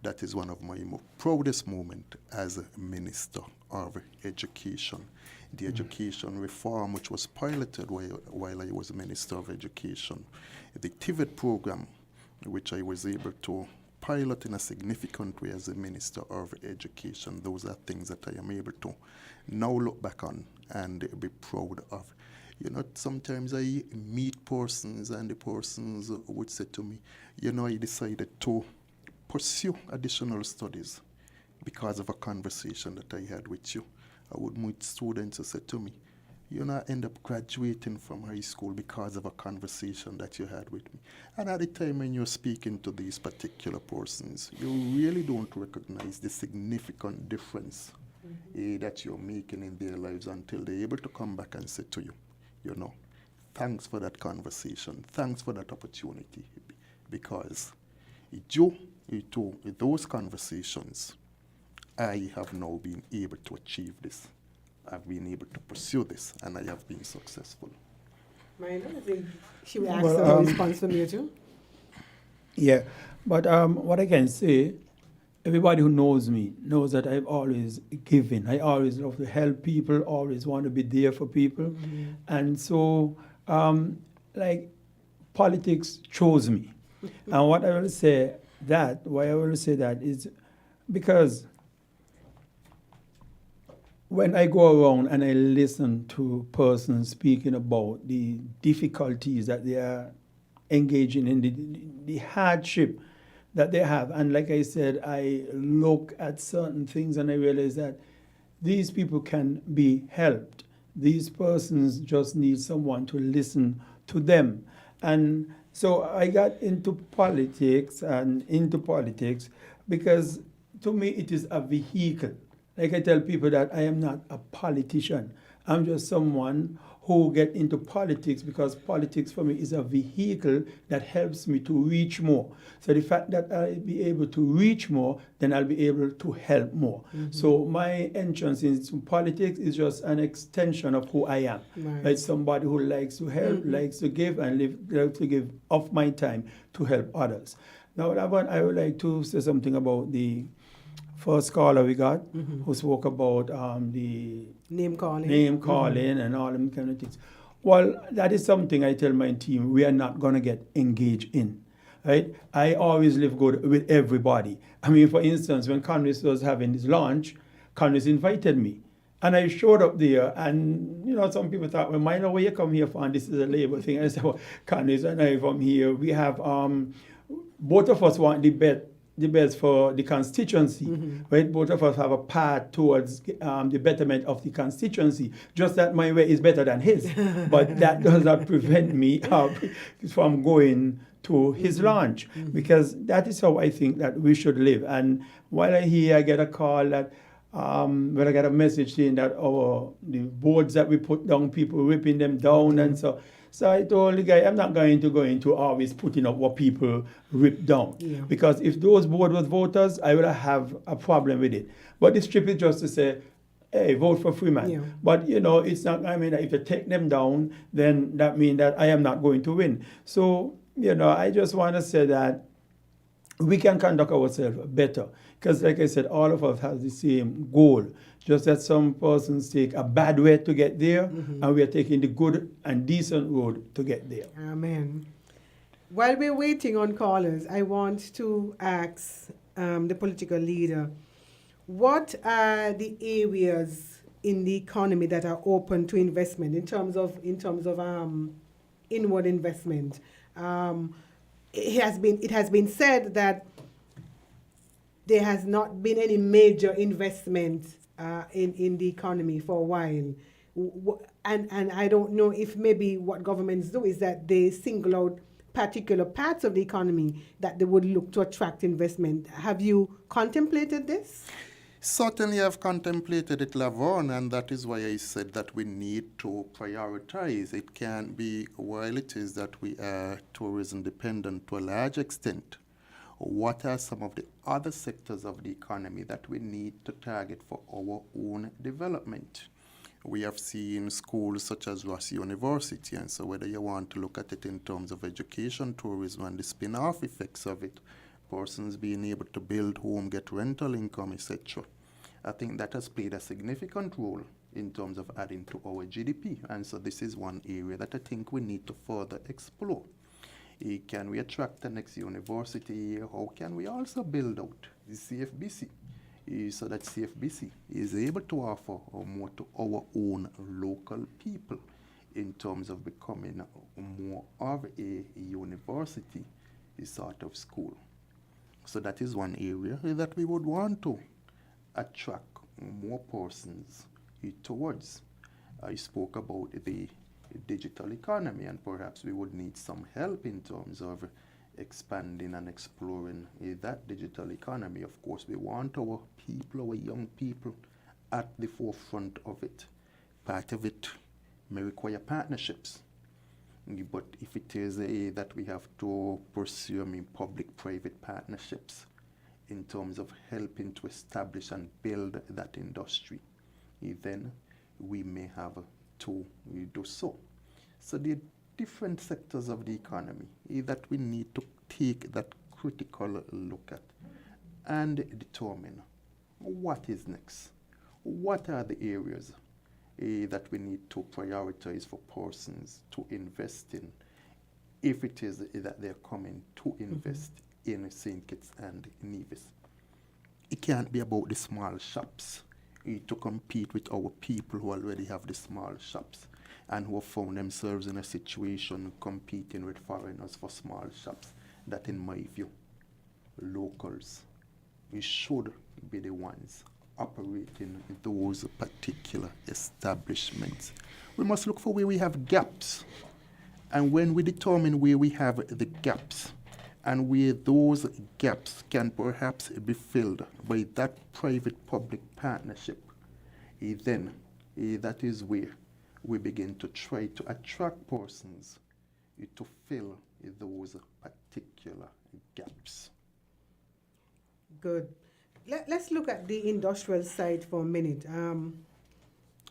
That is one of my proudest moments as a Minister of Education. The education reform which was piloted while I was Minister of Education. The TVET program, which I was able to pilot in a significant way as a Minister of Education. Those are things that I am able to now look back on and be proud of. You know, sometimes I meet persons and the persons would say to me, you know, I decided to pursue additional studies because of a conversation that I had with you. I would meet students who said to me, you know, I end up graduating from high school because of a conversation that you had with me. And at the time when you're speaking to these particular persons, you really don't recognize the significant difference that you're making in their lives until they're able to come back and say to you, you know, thanks for that conversation, thanks for that opportunity, because due to those conversations, I have now been able to achieve this. I've been able to pursue this, and I have been successful. Minor, I think she will ask a response from you too. Yeah, but what I can say, everybody who knows me knows that I've always given. I always love to help people, always want to be there for people. And so, like, politics chose me. And what I will say why I will say that is because when I go around and I listen to persons speaking about the difficulties that they are engaging in, the hardship that they have, and like I said, I look at certain things and I realize that these people can be helped. These persons just need someone to listen to them. And so I got into politics because to me it is a vehicle. Like I tell people that I am not a politician. I'm just someone who get into politics, because politics for me is a vehicle that helps me to reach more. So the fact that I'll be able to reach more, then I'll be able to help more. So my entrance into politics is just an extension of who I am. Like somebody who likes to help, likes to give, and likes to give of my time to help others. Now, I would like to say something about the first caller we got, who spoke about the name calling and all them kind of things. Well, that is something I tell my team we are not going to get engaged in. Right? I always live good with everybody. I mean, for instance, when Congress was having his launch, Congress invited me. And I showed up there, and some people thought, well, mind where you come here for, and this is a labor thing. And I said, well, Congress and I from here, we have both of us want the best for the constituency, right? Both of us have a path towards the betterment of the constituency. Just that my way is better than his, but that does not prevent me from going to his launch, because that is how I think that we should live. And while I get a call that, when I get a message saying that the boards that we put down, people ripping them down, and so I told the guy, I'm not going to go into always putting up what people rip down. Because if those board was voters, I would have a problem with it. But this trip is just to say, hey, vote for Freeman. But, it's not, I mean, if you take them down, then that means that I am not going to win. So, I just want to say that we can conduct ourselves better. Because, like I said, all of us have the same goal. Just that some persons take a bad way to get there, and we are taking the good and decent road to get there. Amen. While we're waiting on callers, I want to ask the political leader, what are the areas in the economy that are open to investment in terms of inward investment? It has been said that there has not been any major investment in the economy for a while. And I don't know if maybe what governments do is that they single out particular parts of the economy that they would look to attract investment. Have you contemplated this? Certainly I've contemplated it, Laverne, and that is why I said that we need to prioritize. It can't be, while it is that we are tourism dependent to a large extent, what are some of the other sectors of the economy that we need to target for our own development? We have seen schools such as Ross University, and so whether you want to look at it in terms of education, tourism, and the spin-off effects of it, persons being able to build home, get rental income, etc., I think that has played a significant role in terms of adding to our GDP. And so this is one area that I think we need to further explore. Can we attract the next university? How can we also build out the CFBC so that CFBC is able to offer more to our own local people in terms of becoming more of a university sort of school? So that is one area that we would want to attract more persons towards. I spoke about the digital economy, and perhaps we would need some help in terms of expanding and exploring that digital economy. Of course, we want our people, our young people, at the forefront of it. Part of it may require partnerships. But if it is that we have to pursue public-private partnerships in terms of helping to establish and build that industry, then we may have to do so. So there are different sectors of the economy that we need to take that critical look at and determine what is next. What are the areas that we need to prioritize for persons to invest in if it is that they're coming to invest in St. Kitts and Nevis. It can't be about the small shops to compete with our people who already have the small shops and who have found themselves in a situation competing with foreigners for small shops. That, in my view, locals should be the ones operating those particular establishments. We must look for where we have gaps. And when we determine where we have the gaps and where those gaps can perhaps be filled by that private-public partnership, then that is where we begin to try to attract persons to fill those particular gaps. Good. Let's look at the industrial side for a minute.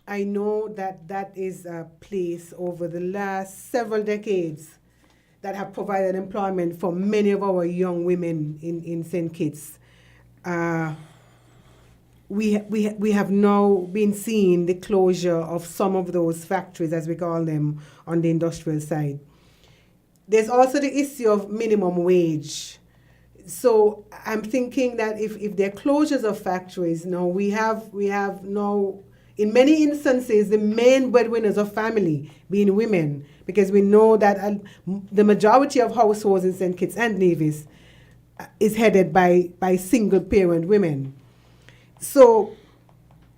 I know that is a place over the last several decades that have provided employment for many of our young women in St. Kitts. We have now been seeing the closure of some of those factories, as we call them, on the industrial side. There's also the issue of minimum wage. So I'm thinking that if there are closures of factories, now we have now, in many instances, the main breadwinners of family being women, because we know that the majority of households in St. Kitts and Nevis is headed by single-parent women. So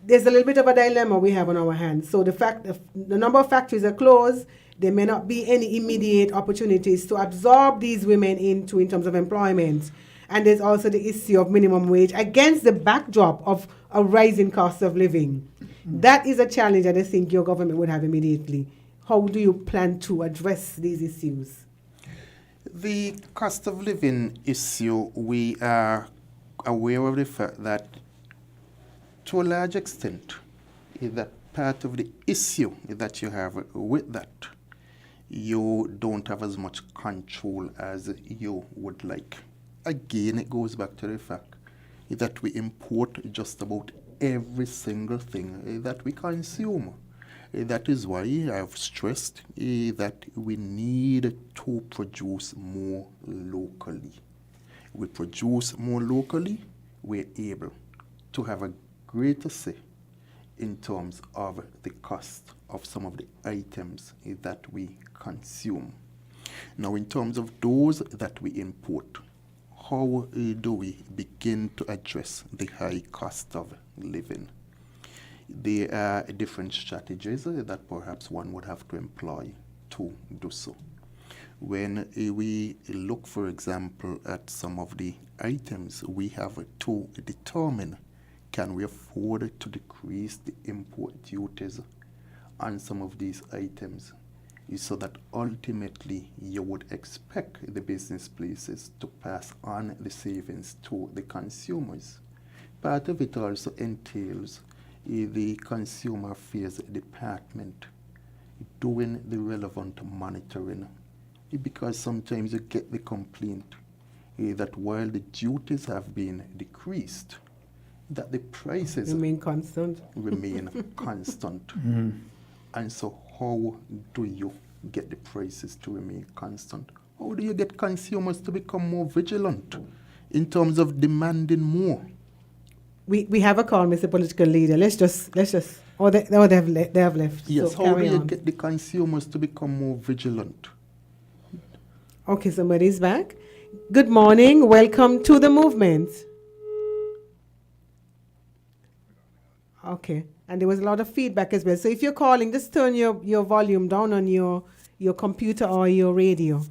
there's a little bit of a dilemma we have on our hands. So the number of factories are closed. There may not be any immediate opportunities to absorb these women in terms of employment. And there's also the issue of minimum wage against the backdrop of a rising cost of living. That is a challenge that I think your government would have immediately. How do you plan to address these issues? The cost of living issue, we are aware of the fact that to a large extent, that part of the issue that you have with that, you don't have as much control as you would like. Again, it goes back to the fact that we import just about every single thing that we consume. That is why I have stressed that we need to produce more locally. We produce more locally, we're able to have a greater say in terms of the cost of some of the items that we consume. Now, in terms of those that we import, how do we begin to address the high cost of living? There are different strategies that perhaps one would have to employ to do so. When we look, for example, at some of the items, we have to determine, can we afford to decrease the import duties on some of these items, so that ultimately you would expect the business places to pass on the savings to the consumers. Part of it also entails the Consumer Affairs Department doing the relevant monitoring, because sometimes you get the complaint that while the duties have been decreased, that the prices remain constant. And so how do you get the prices to remain constant? How do you get consumers to become more vigilant in terms of demanding more? We have a call, Mr. Political Leader. Let's just. Oh, they have left. Yes. So how do you get the consumers to become more vigilant? Okay, somebody's back. Good morning. Welcome to the movement. Okay, and there was a lot of feedback as well. So if you're calling, just turn your volume down on your computer or your radio.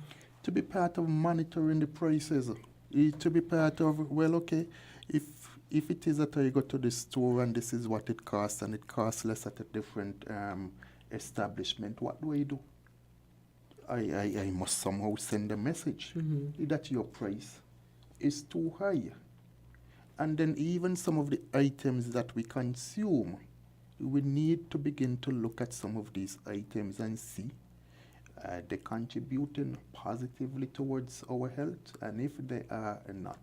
To be part of monitoring the prices, to be part of, well, okay, if it is that I go to the store and this is what it costs and it costs less at a different establishment, what do I do? I must somehow send a message that your price is too high. And then even some of the items that we consume, we need to begin to look at some of these items and see they're contributing positively towards our health, and if they are not,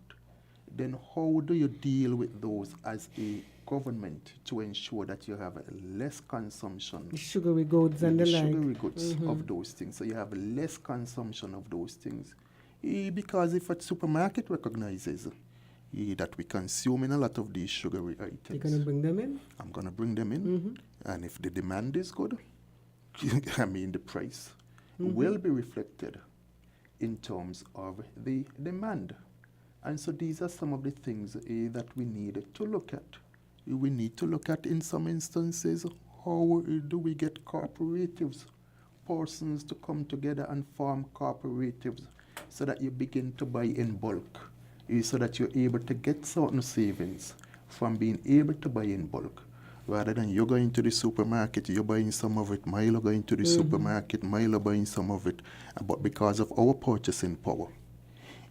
then how do you deal with those as a government to ensure that you have less consumption? The sugary goods and the like. Sugary goods of those things. So you have less consumption of those things. Because if a supermarket recognizes that we consume in a lot of these sugary items, you're going to bring them in? I'm going to bring them in. And if the demand is good, I mean, the price will be reflected in terms of the demand. And so these are some of the things that we need to look at. We need to look at, in some instances, how do we get cooperatives, persons to come together and form cooperatives so that you begin to buy in bulk, so that you're able to get certain savings from being able to buy in bulk. Rather than you're going to the supermarket, you're buying some of it, Milo going to the supermarket, Milo buying some of it. But because of our purchasing power,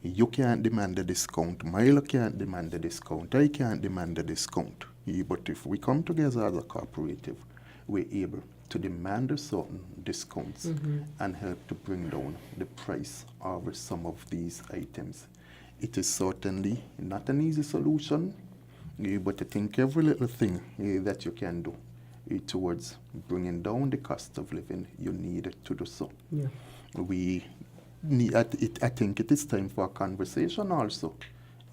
you can't demand a discount. Milo can't demand a discount. I can't demand a discount. But if we come together as a cooperative, we're able to demand a certain discounts and help to bring down the price of some of these items. It is certainly not an easy solution, but I think every little thing that you can do towards bringing down the cost of living, you need to do so. Yeah. I think it is time for a conversation also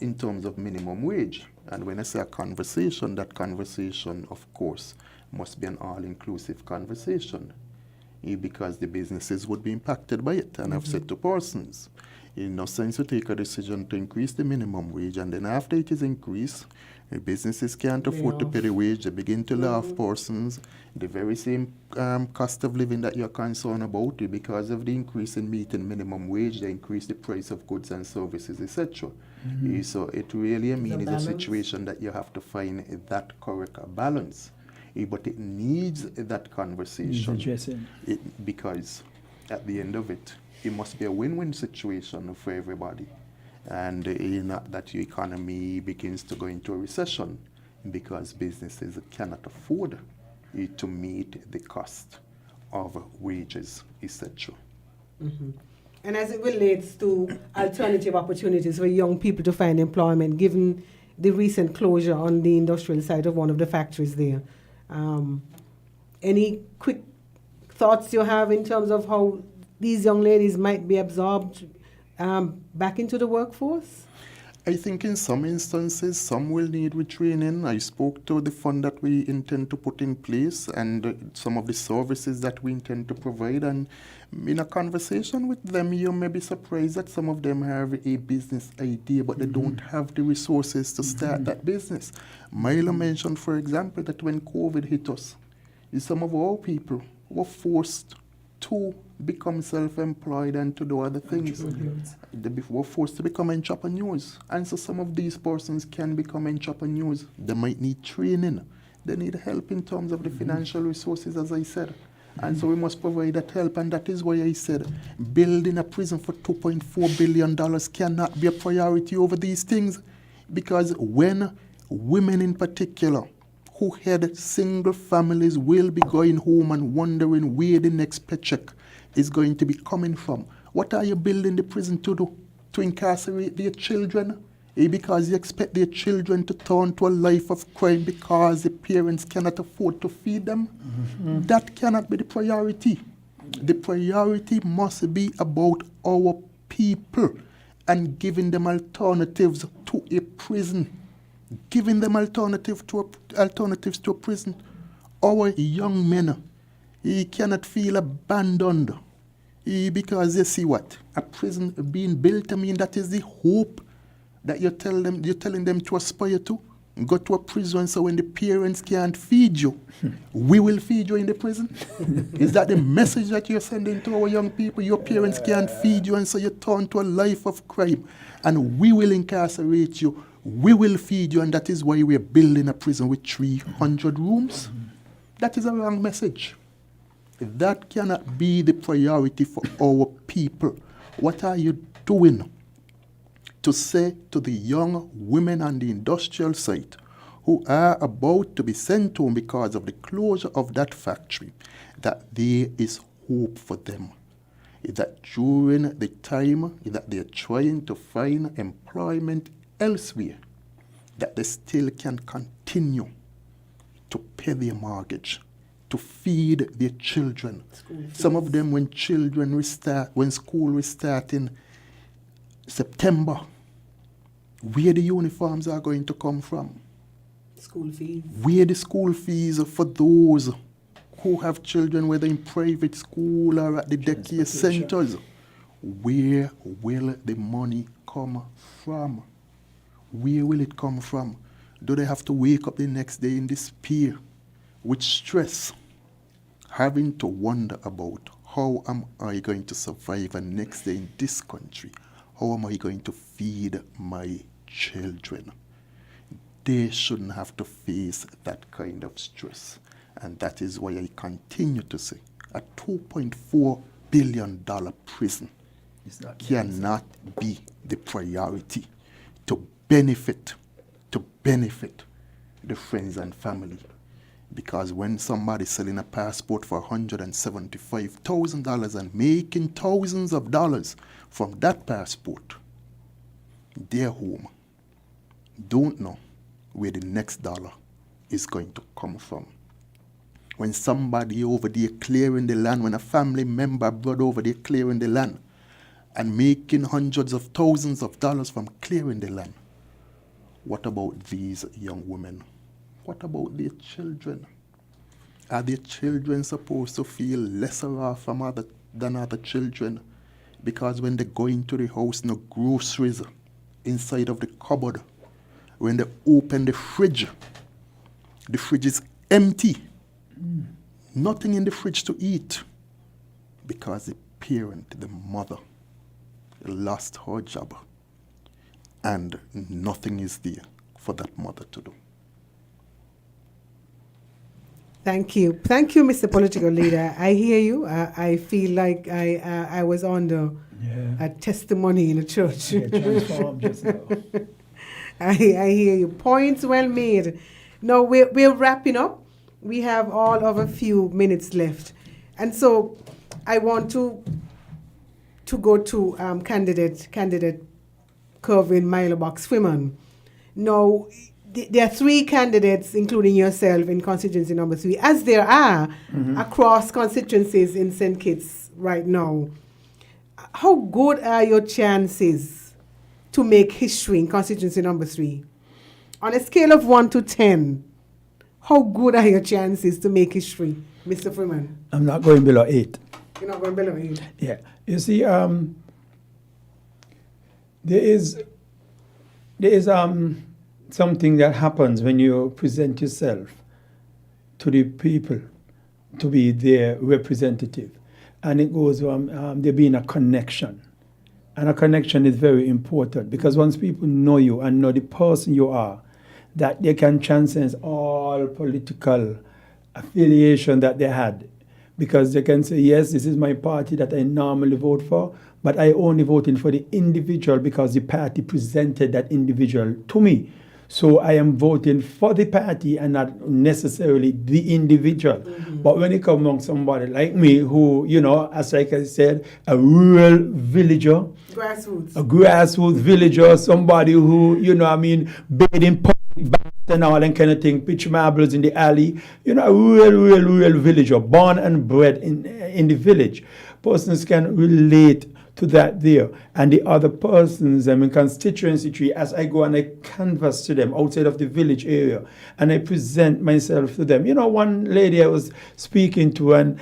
in terms of minimum wage. And when I say a conversation, that conversation, of course, must be an all-inclusive conversation because the businesses would be impacted by it. And I've said to persons, in no sense to take a decision to increase the minimum wage, and then after it is increased, businesses can't afford to pay the wage, they begin to lay off persons, the very same cost of living that you're concerned about, because of the increase in meeting minimum wage, they increase the price of goods and services, etc. So it really, is a situation that you have to find that correct balance. But it needs that conversation because at the end of it, it must be a win-win situation for everybody. And not that your economy begins to go into a recession because businesses cannot afford to meet the cost of wages, etc. And as it relates to alternative opportunities for young people to find employment, given the recent closure on the industrial side of one of the factories there, any quick thoughts you have in terms of how these young ladies might be absorbed back into the workforce? I think in some instances, some will need retraining. I spoke to the fund that we intend to put in place and some of the services that we intend to provide. And in a conversation with them, you may be surprised that some of them have a business idea, but they don't have the resources to start that business. Milo mentioned, for example, that when COVID hit us, some of our people were forced to become self-employed and to do other things. They were forced to become entrepreneurs. And so some of these persons can become entrepreneurs. They might need training. They need help in terms of the financial resources, as I said. And so we must provide that help. And that is why I said building a prison for $2.4 billion cannot be a priority over these things. Because when women in particular who had single families will be going home and wondering where the next paycheck is going to be coming from. What are you building the prison to do? To incarcerate their children? Because you expect their children to turn to a life of crime because the parents cannot afford to feed them? That cannot be the priority. The priority must be about our people and giving them alternatives to a prison. Giving them alternatives to a prison. Our young men, he cannot feel abandoned because you see what? A prison being built, that is the hope that you're telling them to aspire to. Go to a prison so when the parents can't feed you, we will feed you in the prison. Is that the message that you're sending to our young people? Your parents can't feed you and so you turn to a life of crime and we will incarcerate you. We will feed you, and that is why we're building a prison with 300 rooms. That is a wrong message. That cannot be the priority for our people. What are you doing to say to the young women on the industrial site who are about to be sent home because of the closure of that factory that there is hope for them? That during the time that they're trying to find employment elsewhere, that they still can continue to pay their mortgage, to feed their children. Some of them, when school restart in September, where the uniforms are going to come from? School fees. Where the school fees for those who have children, whether in private school or at the daycare centers, where will the money come from? Where will it come from? Do they have to wake up the next day in despair, with stress, having to wonder about how am I going to survive the next day in this country? How am I going to feed my children? they shouldn't have to face that kind of stress. And that is why I continue to say a $2.4 billion prison cannot be the priority to benefit the friends and family. Because when somebody's selling a passport for $175,000 and making thousands of dollars from that passport, their home don't know where the next dollar is going to come from. When somebody over there clearing the land, when a family member brought over there clearing the land and making hundreds of thousands of dollars from clearing the land, what about these young women? What about their children? Are their children supposed to feel lesser off than other children? Because when they go into the house, no groceries inside of the cupboard. When they open the fridge is empty. Nothing in the fridge to eat. Because the parent, the mother, lost her job. And nothing is there for that mother to do. Thank you, Mr. Political Leader. I hear you. I feel like I was on a testimony in a church. Transformed just now. I hear you. Points well made. Now we're wrapping up. We have all of a few minutes left, and so I want to go to candidate Kervin Milobox Freeman. Now, there are 3 candidates, including yourself, in constituency number 3, as there are across constituencies in St. Kitts right now. How good are your chances to make history in constituency number 3? On a scale of 1 to 10, how good are your chances to make history, Mr. Freeman? I'm not going below 8. You're not going below 8? Yeah. You see, there is something that happens when you present yourself to the people to be their representative. And it goes there being a connection. And a connection is very important because once people know you and know the person you are, that they can transcend all political affiliation that they had. Because they can say, yes, this is my party that I normally vote for, but I only voting for the individual because the party presented that individual to me. So I am voting for the party and not necessarily the individual. But when it comes among somebody like me who, as like I said, a rural villager, a grassroots villager, somebody who, bathing public baths and all that kind of thing, pitch marbles in the alley, a rural villager, born and bred in the village. Persons can relate to that there. And the other persons, constituency tree, as I go and I canvass to them outside of the village area, and I present myself to them. One lady I was speaking to, and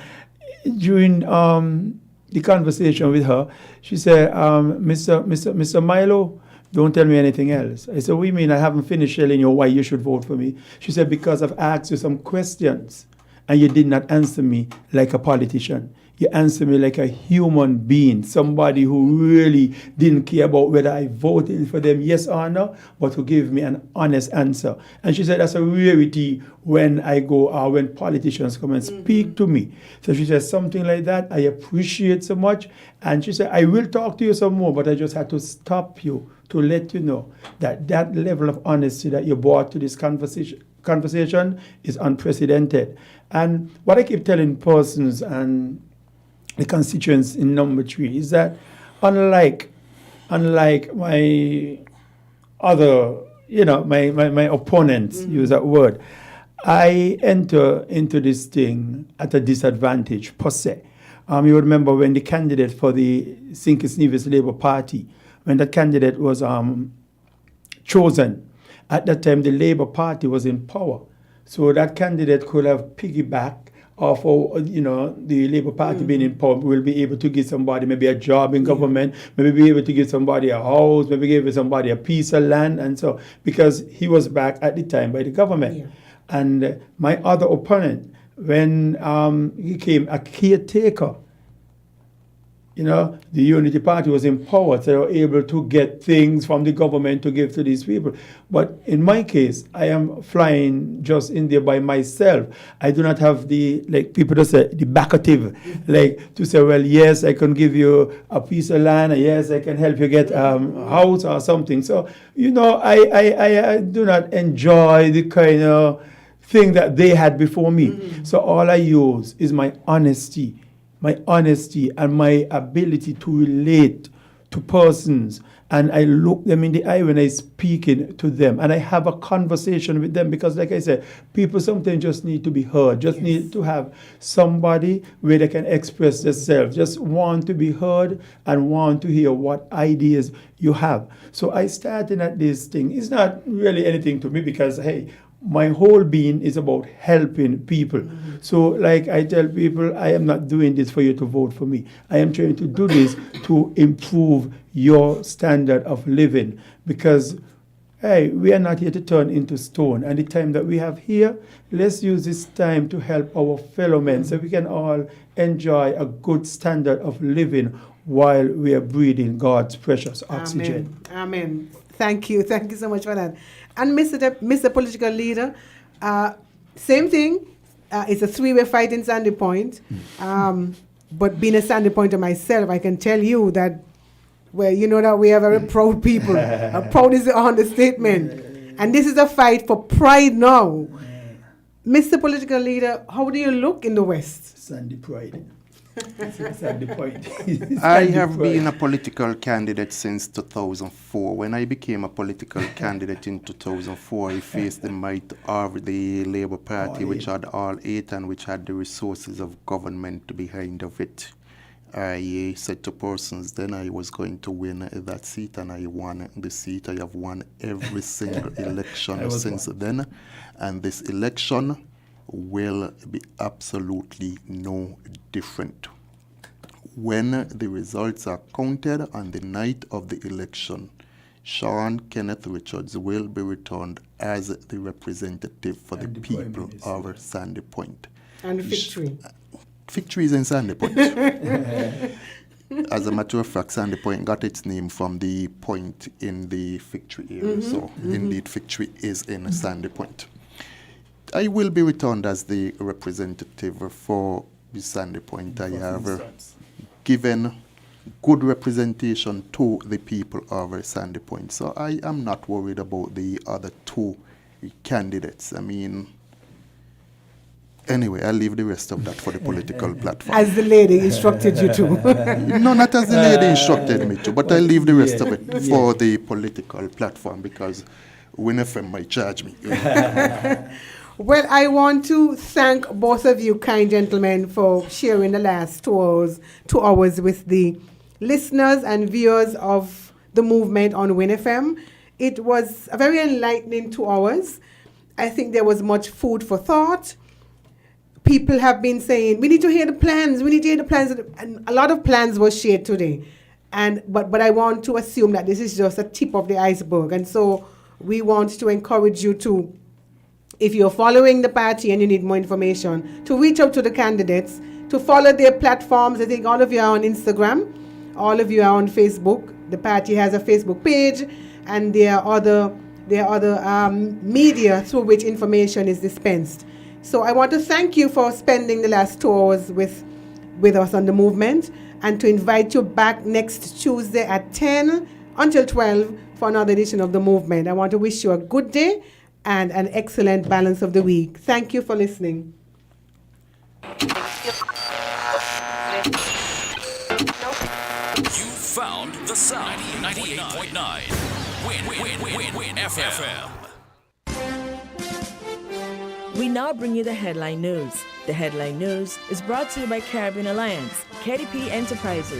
during the conversation with her, she said, Mr. Milo, don't tell me anything else. I said, what do you mean? I haven't finished telling you why you should vote for me. She said, because I've asked you some questions, and you did not answer me like a politician. You answer me like a human being, somebody who really didn't care about whether I voted for them, yes or no, but who gave me an honest answer. And she said that's a rarity when I go or when politicians come and speak to me. So she said something like that, I appreciate so much. And she said, I will talk to you some more, but I just had to stop you to let you know that that level of honesty that you brought to this conversation is unprecedented. And what I keep telling persons and the constituents in number 3 is that unlike my other, my opponents, use that word, I enter into this thing at a disadvantage per se. You remember when the candidate for the St. Kitts Nevis Labour Party, when that candidate was chosen, at that time the Labour Party was in power. So that candidate could have piggybacked off, the Labour Party being in power, will be able to give somebody maybe a job in government, maybe be able to give somebody a house, maybe give somebody a piece of land, and so, because he was backed at the time by the government. Yeah. And my other opponent, when he became a caretaker, the Unity Party was empowered, so they were able to get things from the government to give to these people. But in my case, I am flying just in there by myself. I do not have the, like people just say, the backative, like to say, well, yes, I can give you a piece of land, or yes, I can help you get a house or something. So, I do not enjoy the kind of thing that they had before me. So all I use is my honesty and my ability to relate to persons, and I look them in the eye when I speaking to them, and I have a conversation with them, because like I said, people sometimes just need to be heard, just need to have somebody where they can express themselves, just want to be heard and want to hear what ideas you have. So I started at this thing. It's not really anything to me, because hey, my whole being is about helping people. So like I tell people, I am not doing this for you to vote for me. I am trying to do this to improve your standard of living, because hey, we are not here to turn into stone. And the time that we have here, let's use this time to help our fellow men so we can all enjoy a good standard of living while we are breathing God's precious oxygen. Amen. Thank you so much for that. And Mr. Political Leader, same thing. It's a three-way fight in Sandy Point. But being a Sandy Pointer myself, I can tell you that, well, you know that we are very proud people. Proud is the understatement. And this is a fight for pride now. Mr. Political Leader, how do you look in the West? Sandy Pride. Sandy Point. I have been a political candidate since 2004. When I became a political candidate in 2004, I faced the might of the Labour Party, which had all 8 and which had the resources of government behind of it. I said to persons then I was going to win that seat, and I won the seat. I have won every single election since then, and this election will be absolutely no different. When the results are counted on the night of the election, Sean Kenneth Richards will be returned as the representative for the people of Sandy Point. And victory. Victory is in Sandy Point. As a matter of fact, Sandy Point got its name from the point in the victory area. So indeed, victory is in Sandy Point. I will be returned as the representative for the Sandy Point. I have given good representation to the people of Sandy Point. So I am not worried about the other 2 candidates. I mean, anyway, I'll leave the rest of that for the political platform. As the lady instructed you to. No, not as the lady instructed me to, but I'll leave the rest of it for the political platform, because WinFM might charge me. Well, I want to thank both of you, kind gentlemen, for sharing the last 2 hours with the listeners and viewers of the movement on WinFM. It was a very enlightening 2 hours. I think there was much food for thought. People have been saying, we need to hear the plans, and a lot of plans were shared today. But I want to assume that this is just a tip of the iceberg. And so we want to encourage you to, if you're following the party and you need more information, to reach out to the candidates, to follow their platforms. I think all of you are on Instagram, all of you are on Facebook. The party has a Facebook page, and there are other media through which information is dispensed. So I want to thank you for spending the last 2 hours with us on the movement, and to invite you back next Tuesday at 10 until 12 for another edition of the movement. I want to wish you a good day and an excellent balance of the week. Thank you for listening. You found the sound. 98.9 Win FM. We now bring you the headline news. The headline news is brought to you by Caribbean Alliance, KDP Enterprises,